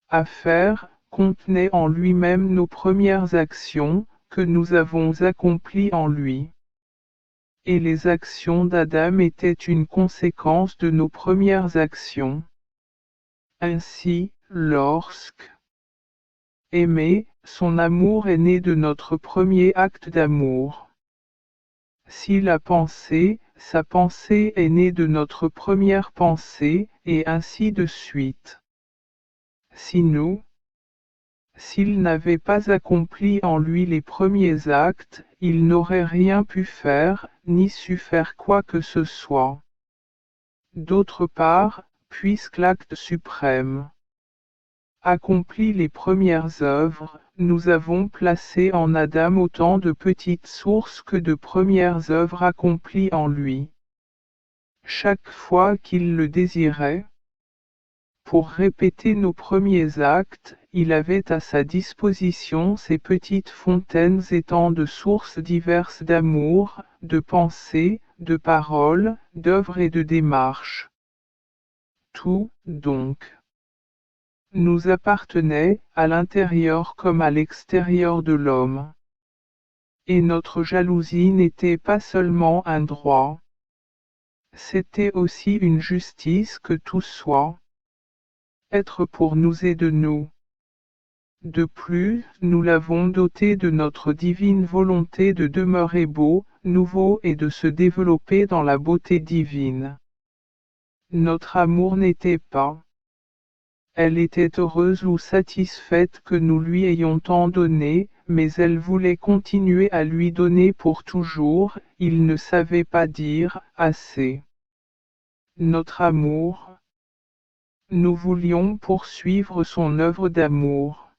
À faire, contenait en lui-même nos premières actions, que nous avons accomplies en lui. Et les actions d'Adam étaient une conséquence de nos premières actions. Ainsi, lorsque aimer, son amour est né de notre premier acte d'amour. S'il a pensé, sa pensée est née de notre première pensée, et ainsi de suite. S'il n'avait pas accompli en lui les premiers actes, il n'aurait rien pu faire, ni su faire quoi que ce soit. D'autre part, puisque l'acte suprême accomplit les premières œuvres, nous avons placé en Adam autant de petites sources que de premières œuvres accomplies en lui. Chaque fois qu'il le désirait, pour répéter nos premiers actes, il avait à sa disposition ces petites fontaines étant de sources diverses d'amour, de pensée, de paroles, d'œuvres et de démarches. Tout, donc, nous appartenait, à l'intérieur comme à l'extérieur de l'homme. Et notre jalousie n'était pas seulement un droit. C'était aussi une justice que tout soit être pour nous et de nous. De plus, nous l'avons doté de notre divine volonté de demeurer beau, nouveau et de se développer dans la beauté divine. Notre amour n'était pas. Elle était heureuse ou satisfaite que nous lui ayons tant donné, mais elle voulait continuer à lui donner pour toujours, il ne savait pas dire assez. Notre amour. Nous voulions poursuivre son œuvre d'amour.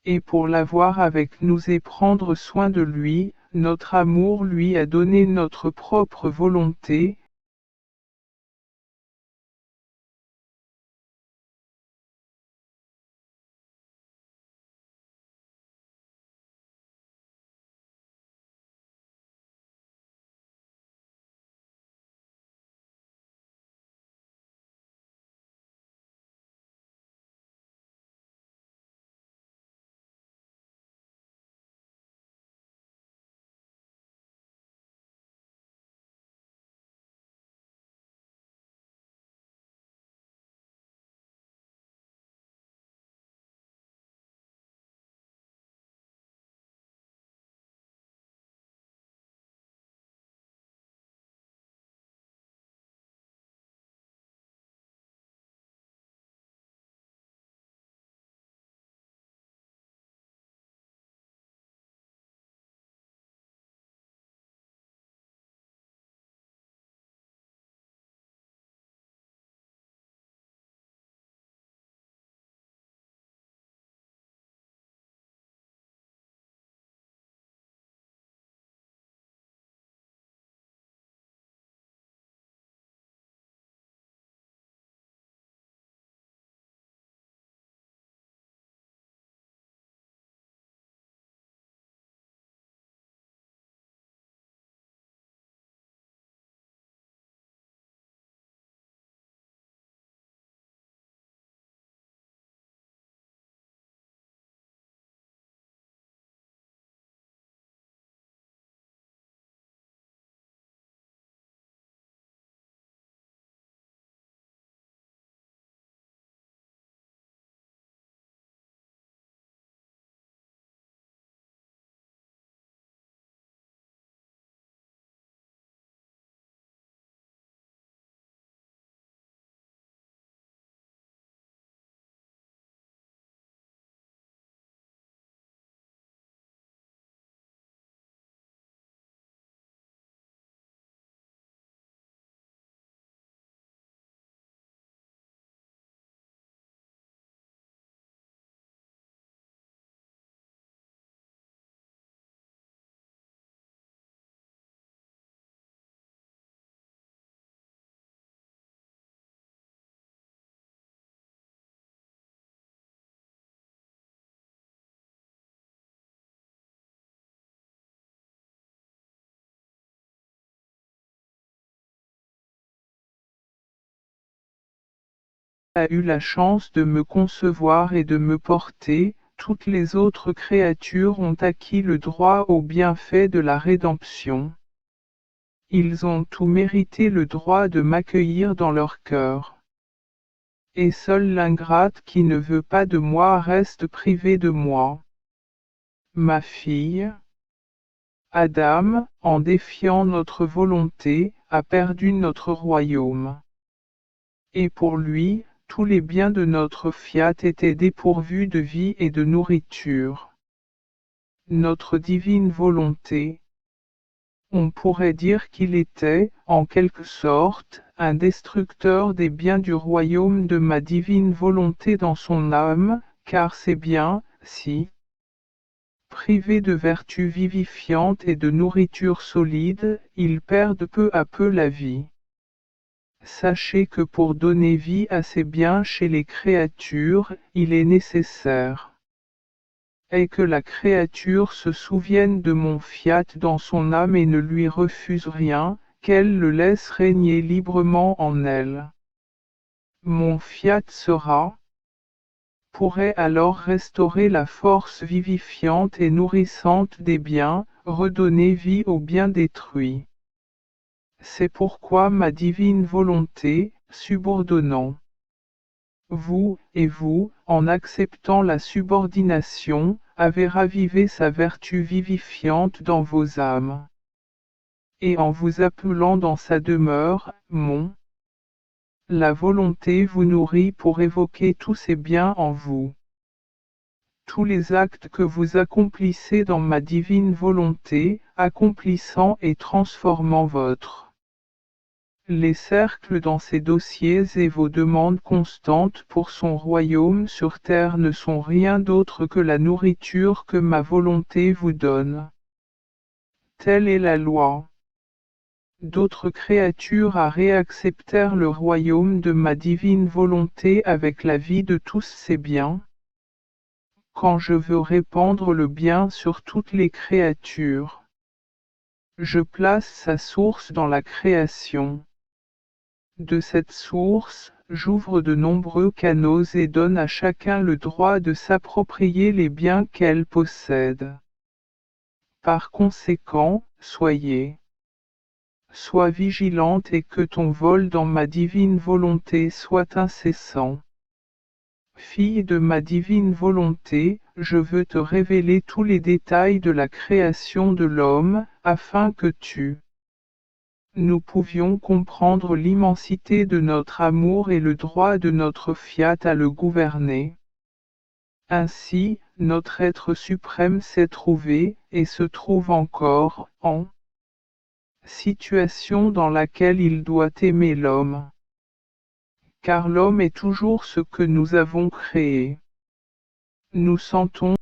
Et pour l'avoir avec nous et prendre soin de lui, notre amour lui a donné notre propre volonté, a eu la chance de me concevoir et de me porter, toutes les autres créatures ont acquis le droit au bienfait de la rédemption. Ils ont tout mérité le droit de m'accueillir dans leur cœur. Et seule l'ingrate qui ne veut pas de moi reste privée de moi. Ma fille, Adam, en défiant notre volonté, a perdu notre royaume. Et pour lui, tous les biens de notre fiat étaient dépourvus de vie et de nourriture. Notre divine volonté. On pourrait dire qu'il était, en quelque sorte, un destructeur des biens du royaume de ma divine volonté dans son âme, car ces biens, si privés de vertus vivifiantes et de nourriture solide, ils perdent peu à peu la vie. Sachez que pour donner vie à ces biens chez les créatures, il est nécessaire et que la créature se souvienne de mon fiat dans son âme et ne lui refuse rien, qu'elle le laisse régner librement en elle. Mon fiat pourrait alors restaurer la force vivifiante et nourrissante des biens, redonner vie aux biens détruits. C'est pourquoi ma divine volonté, subordonnant vous, et vous, en acceptant la subordination, avez ravivé sa vertu vivifiante dans vos âmes. Et en vous appelant dans sa demeure, la volonté vous nourrit pour évoquer tous ces biens en vous. Tous les actes que vous accomplissez dans ma divine volonté, accomplissant et transformant votre les cercles dans ses dossiers et vos demandes constantes pour son royaume sur terre ne sont rien d'autre que la nourriture que ma volonté vous donne. Telle est la loi. D'autres créatures réacceptèrent le royaume de ma divine volonté avec la vie de tous ces biens. Quand je veux répandre le bien sur toutes les créatures, je place sa source dans la création. De cette source, j'ouvre de nombreux canaux et donne à chacun le droit de s'approprier les biens qu'elle possède. Par conséquent, sois vigilante et que ton vol dans ma divine volonté soit incessant. Fille de ma divine volonté, je veux te révéler tous les détails de la création de l'homme, afin que nous pouvions comprendre l'immensité de notre amour et le droit de notre fiat à le gouverner. Ainsi, notre être suprême s'est trouvé, et se trouve encore, en situation dans laquelle il doit aimer l'homme. Car l'homme est toujours ce que nous avons créé. Nous sentons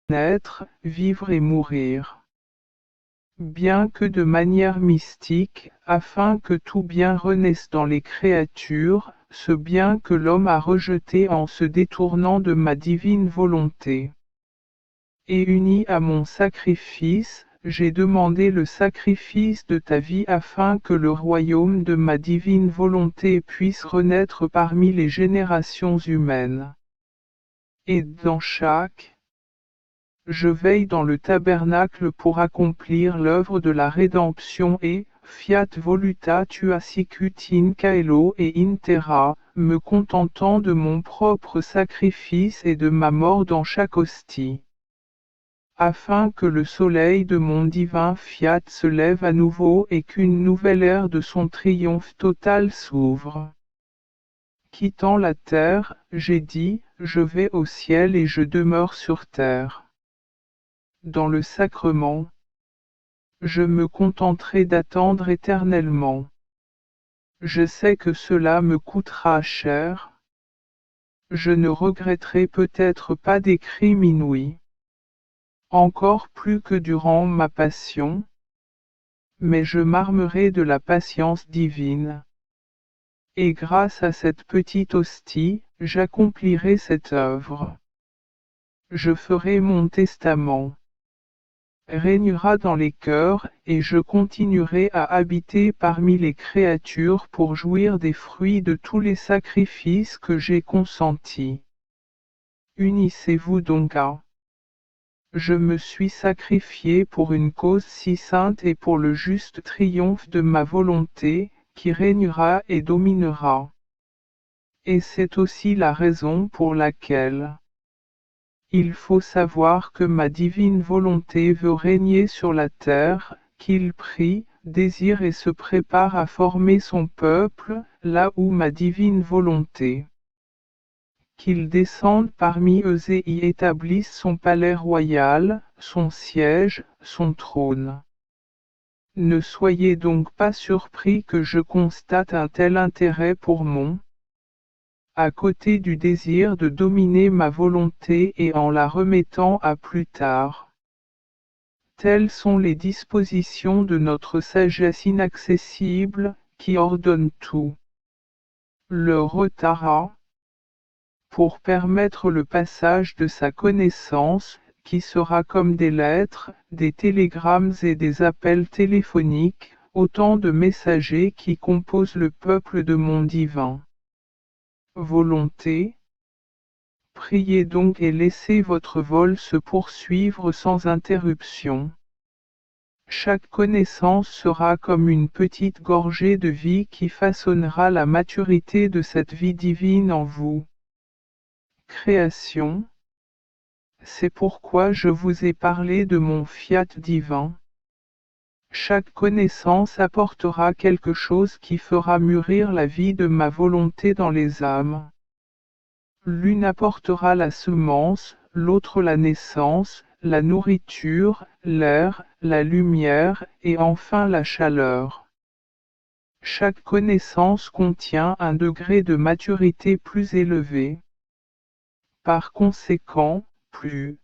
naître, vivre et mourir. Bien que de manière mystique, afin que tout bien renaisse dans les créatures, ce bien que l'homme a rejeté en se détournant de ma divine volonté. Et uni à mon sacrifice, j'ai demandé le sacrifice de ta vie afin que le royaume de ma divine volonté puisse renaître parmi les générations humaines. et dans chaque. Je veille dans le tabernacle pour accomplir l'œuvre de la rédemption et, fiat voluta tua sicut in caelo et in terra, me contentant de mon propre sacrifice et de ma mort dans chaque hostie. Afin que le soleil de mon divin fiat se lève à nouveau et qu'une nouvelle ère de son triomphe total s'ouvre. Quittant la terre, j'ai dit, je vais au ciel et je demeure sur terre. Dans le sacrement, je me contenterai d'attendre éternellement. Je sais que cela me coûtera cher. Je ne regretterai peut-être pas des crimes inouïs, encore plus que durant ma passion, mais je m'armerai de la patience divine. Et grâce à cette petite hostie, j'accomplirai cette œuvre. Je ferai mon testament. Régnera dans les cœurs, et je continuerai à habiter parmi les créatures pour jouir des fruits de tous les sacrifices que j'ai consentis. Unissez-vous donc à. Je me suis sacrifié pour une cause si sainte et pour le juste triomphe de ma volonté, qui régnera et dominera. Et c'est aussi la raison pour laquelle il faut savoir que ma divine volonté veut régner sur la terre, qu'il prie, désire et se prépare à former son peuple, là où ma divine volonté. Qu'il descende parmi eux et y établisse son palais royal, son siège, son trône. Ne soyez donc pas surpris que je constate un tel intérêt pour mon à côté du désir de dominer ma volonté et en la remettant à plus tard. Telles sont les dispositions de notre sagesse inaccessible, qui ordonne tout. Le retarda, pour permettre le passage de sa connaissance, qui sera comme des lettres, des télégrammes et des appels téléphoniques, autant de messagers qui composent le peuple de mon divin volonté. Priez donc et laissez votre vol se poursuivre sans interruption. Chaque connaissance sera comme une petite gorgée de vie qui façonnera la maturité de cette vie divine en vous. Création. C'est pourquoi je vous ai parlé de mon fiat divin. Chaque connaissance apportera quelque chose qui fera mûrir la vie de ma volonté dans les âmes. L'une apportera la semence, l'autre la naissance, la nourriture, l'air, la lumière, et enfin la chaleur. Chaque connaissance contient un degré de maturité plus élevé. Par conséquent, plus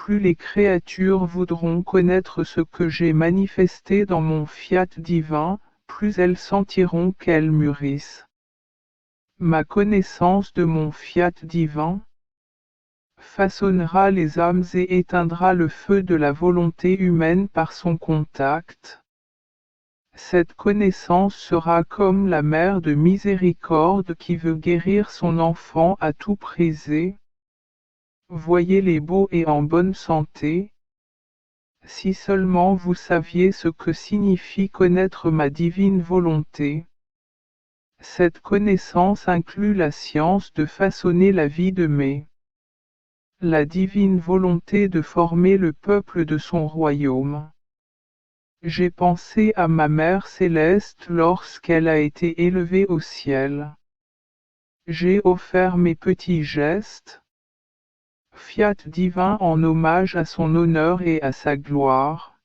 les créatures voudront connaître ce que j'ai manifesté dans mon fiat divin, plus elles sentiront qu'elles mûrissent. Ma connaissance de mon fiat divin façonnera les âmes et éteindra le feu de la volonté humaine par son contact. Cette connaissance sera comme la mère de miséricorde qui veut guérir son enfant à tout prix. Voyez-les beaux et en bonne santé. Si seulement vous saviez ce que signifie connaître ma divine volonté. Cette connaissance inclut la science de façonner la vie de la divine volonté de former le peuple de son royaume. J'ai pensé à ma Mère céleste lorsqu'elle a été élevée au ciel. J'ai offert mes petits gestes, fiat divin en hommage à son honneur et à sa gloire.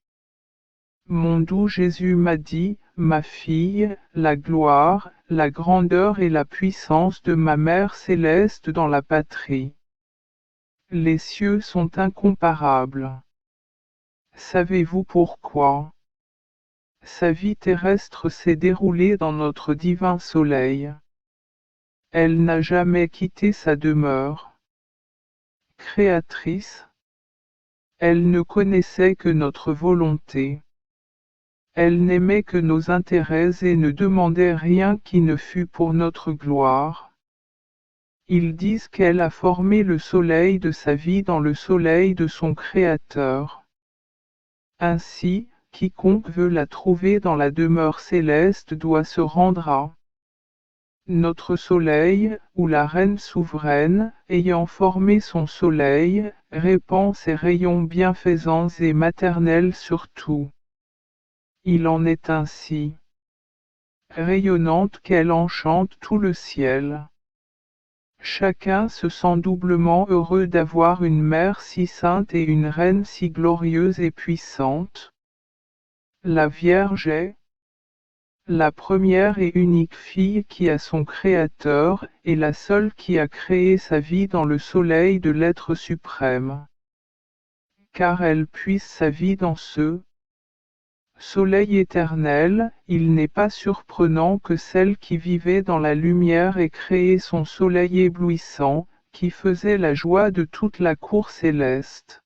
Mon doux Jésus m'a dit, ma fille, la gloire, la grandeur et la puissance de ma Mère céleste dans la patrie. Les cieux sont incomparables. Savez-vous pourquoi? Sa vie terrestre s'est déroulée dans notre divin soleil. Elle n'a jamais quitté sa demeure créatrice. Elle ne connaissait que notre volonté. Elle n'aimait que nos intérêts et ne demandait rien qui ne fût pour notre gloire. Ils disent qu'elle a formé le soleil de sa vie dans le soleil de son Créateur. Ainsi, quiconque veut la trouver dans la demeure céleste doit se rendre à notre soleil, où la reine souveraine, ayant formé son soleil, répand ses rayons bienfaisants et maternels sur tout. Il en est ainsi rayonnante qu'elle enchante tout le ciel. Chacun se sent doublement heureux d'avoir une mère si sainte et une reine si glorieuse et puissante. La Vierge est la première et unique fille qui a son Créateur, et la seule qui a créé sa vie dans le soleil de l'être suprême. Car elle puise sa vie dans ce soleil éternel, il n'est pas surprenant que celle qui vivait dans la lumière ait créé son soleil éblouissant, qui faisait la joie de toute la cour céleste.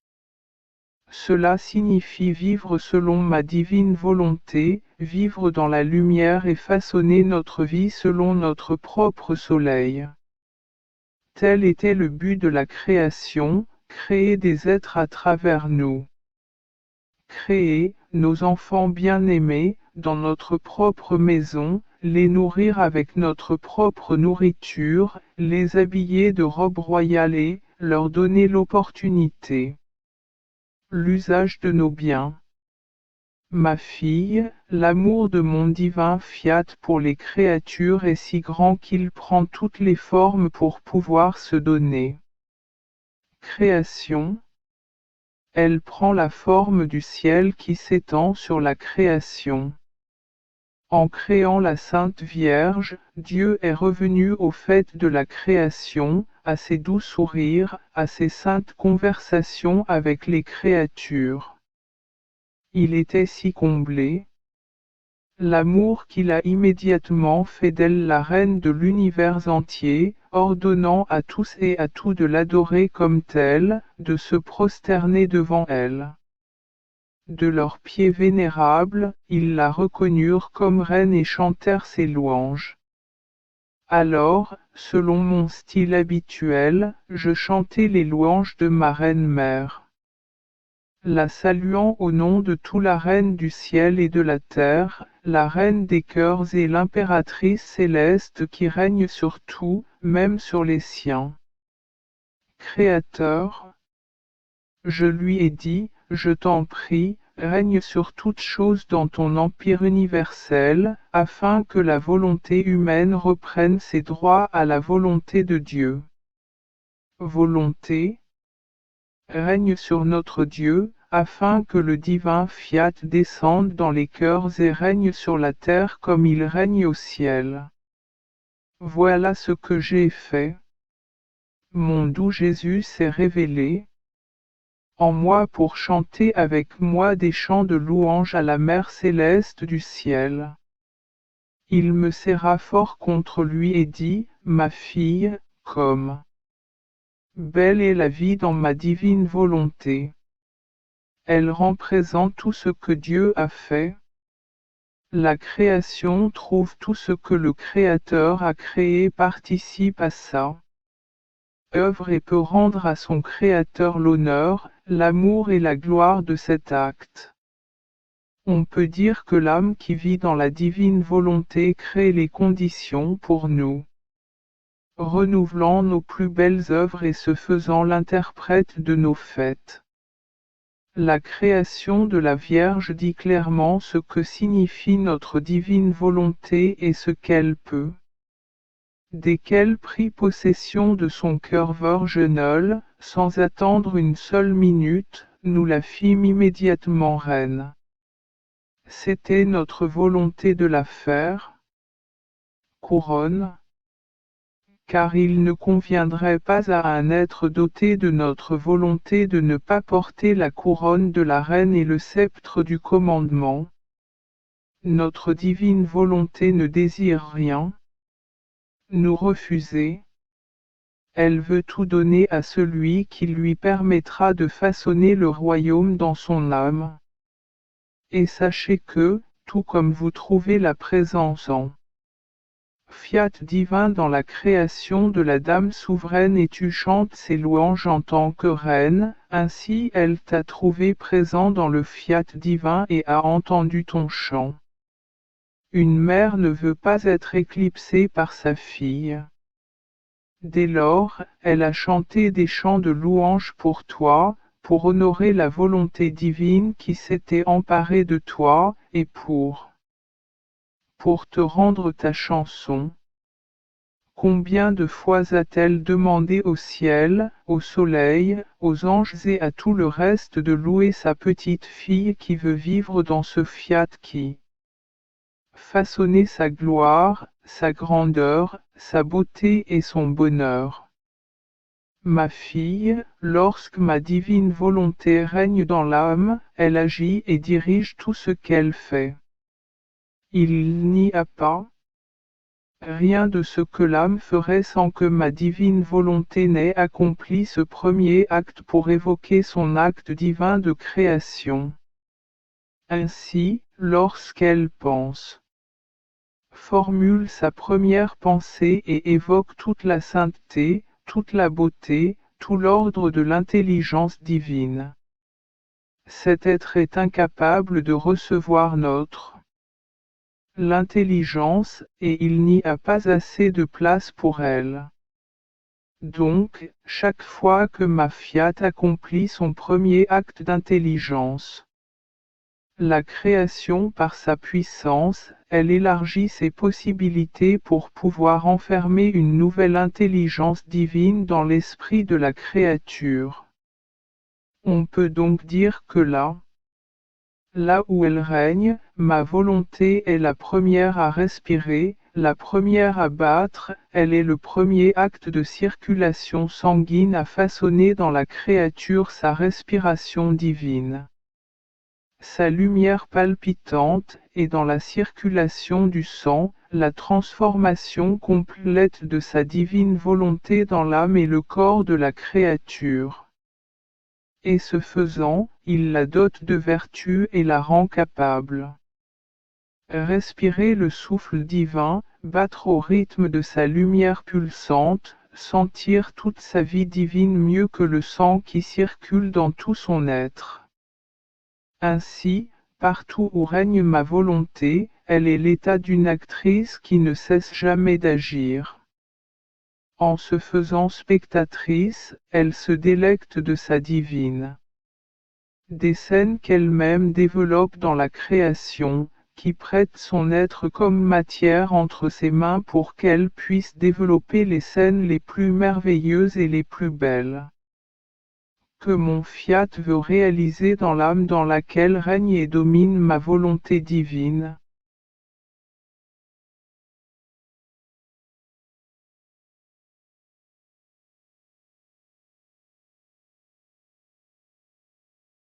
Cela signifie vivre selon ma divine volonté, vivre dans la lumière et façonner notre vie selon notre propre soleil. Tel était le but de la création, créer des êtres à travers nous. Créer, nos enfants bien-aimés, dans notre propre maison, les nourrir avec notre propre nourriture, les habiller de robes royales et leur donner l'opportunité. L'usage de nos biens. Ma fille, l'amour de mon divin Fiat pour les créatures est si grand qu'il prend toutes les formes pour pouvoir se donner. Création. Elle prend la forme du ciel qui s'étend sur la création. En créant la Sainte Vierge, Dieu est revenu au fait de la création, à ses doux sourires, à ses saintes conversations avec les créatures. Il était si comblé. L'amour qu'il a immédiatement fait d'elle la reine de l'univers entier, ordonnant à tous et à tout de l'adorer comme telle, de se prosterner devant elle. De leurs pieds vénérables, ils la reconnurent comme reine et chantèrent ses louanges. Alors, selon mon style habituel, je chantai les louanges de ma reine-mère. La saluant au nom de toute la reine du ciel et de la terre, la reine des cœurs et l'impératrice céleste qui règne sur tout, même sur les siens. Créateur, je lui ai dit, je t'en prie, règne sur toutes choses dans ton empire universel, afin que la volonté humaine reprenne ses droits à la volonté de Dieu. Volonté, règne sur notre Dieu, afin que le divin Fiat descende dans les cœurs et règne sur la terre comme il règne au ciel. Voilà ce que j'ai fait. Mon doux Jésus s'est révélé en moi pour chanter avec moi des chants de louange à la Mère céleste du ciel. Il me serra fort contre lui et dit, ma fille, comme belle est la vie dans ma divine volonté. Elle rend présent tout ce que Dieu a fait. La création trouve tout ce que le Créateur a créé participe à sa œuvre et peut rendre à son Créateur l'honneur, l'amour et la gloire de cet acte. On peut dire que l'âme qui vit dans la divine volonté crée les conditions pour nous, renouvelant nos plus belles œuvres et se faisant l'interprète de nos fêtes. La création de la Vierge dit clairement ce que signifie notre divine volonté et ce qu'elle peut. Dès qu'elle prit possession de son cœur virginal, sans attendre une seule minute, nous la fîmes immédiatement reine. C'était notre volonté de la faire couronne, car il ne conviendrait pas à un être doté de notre volonté de ne pas porter la couronne de la reine et le sceptre du commandement. Notre divine volonté ne désire rien nous refuser. Elle veut tout donner à celui qui lui permettra de façonner le royaume dans son âme. Et sachez que, tout comme vous trouvez la présence en Fiat divin dans la création de la Dame souveraine et tu chantes ses louanges en tant que reine, ainsi elle t'a trouvé présent dans le Fiat divin et a entendu ton chant. Une mère ne veut pas être éclipsée par sa fille. Dès lors, elle a chanté des chants de louange pour toi, pour honorer la volonté divine qui s'était emparée de toi, et pour te rendre ta chanson. Combien de fois a-t-elle demandé au ciel, au soleil, aux anges et à tout le reste de louer sa petite fille qui veut vivre dans ce fiat qui façonnait sa gloire, sa grandeur, sa beauté et son bonheur. Ma fille, lorsque ma divine volonté règne dans l'âme, elle agit et dirige tout ce qu'elle fait. Il n'y a pas rien de ce que l'âme ferait sans que ma divine volonté n'ait accompli ce premier acte pour évoquer son acte divin de création. Ainsi, lorsqu'elle pense, formule sa première pensée et évoque toute la sainteté, toute la beauté, tout l'ordre de l'intelligence divine. Cet être est incapable de recevoir l'intelligence, et il n'y a pas assez de place pour elle. Donc, chaque fois que ma Fiat accomplit son premier acte d'intelligence, la création par sa puissance, elle élargit ses possibilités pour pouvoir enfermer une nouvelle intelligence divine dans l'esprit de la créature. On peut donc dire que là où elle règne, ma volonté est la première à respirer, la première à battre, elle est le premier acte de circulation sanguine à façonner dans la créature sa respiration divine. Sa lumière palpitante, et dans la circulation du sang, la transformation complète de sa divine volonté dans l'âme et le corps de la créature. Et ce faisant, il la dote de vertu et la rend capable. Respirer le souffle divin, battre au rythme de sa lumière pulsante, sentir toute sa vie divine mieux que le sang qui circule dans tout son être. Ainsi, partout où règne ma volonté, elle est l'état d'une actrice qui ne cesse jamais d'agir. En se faisant spectatrice, elle se délecte de sa divine. Des scènes qu'elle-même développe dans la création, qui prête son être comme matière entre ses mains pour qu'elle puisse développer les scènes les plus merveilleuses et les plus belles. Que mon Fiat veut réaliser dans l'âme dans laquelle règne et domine ma volonté divine.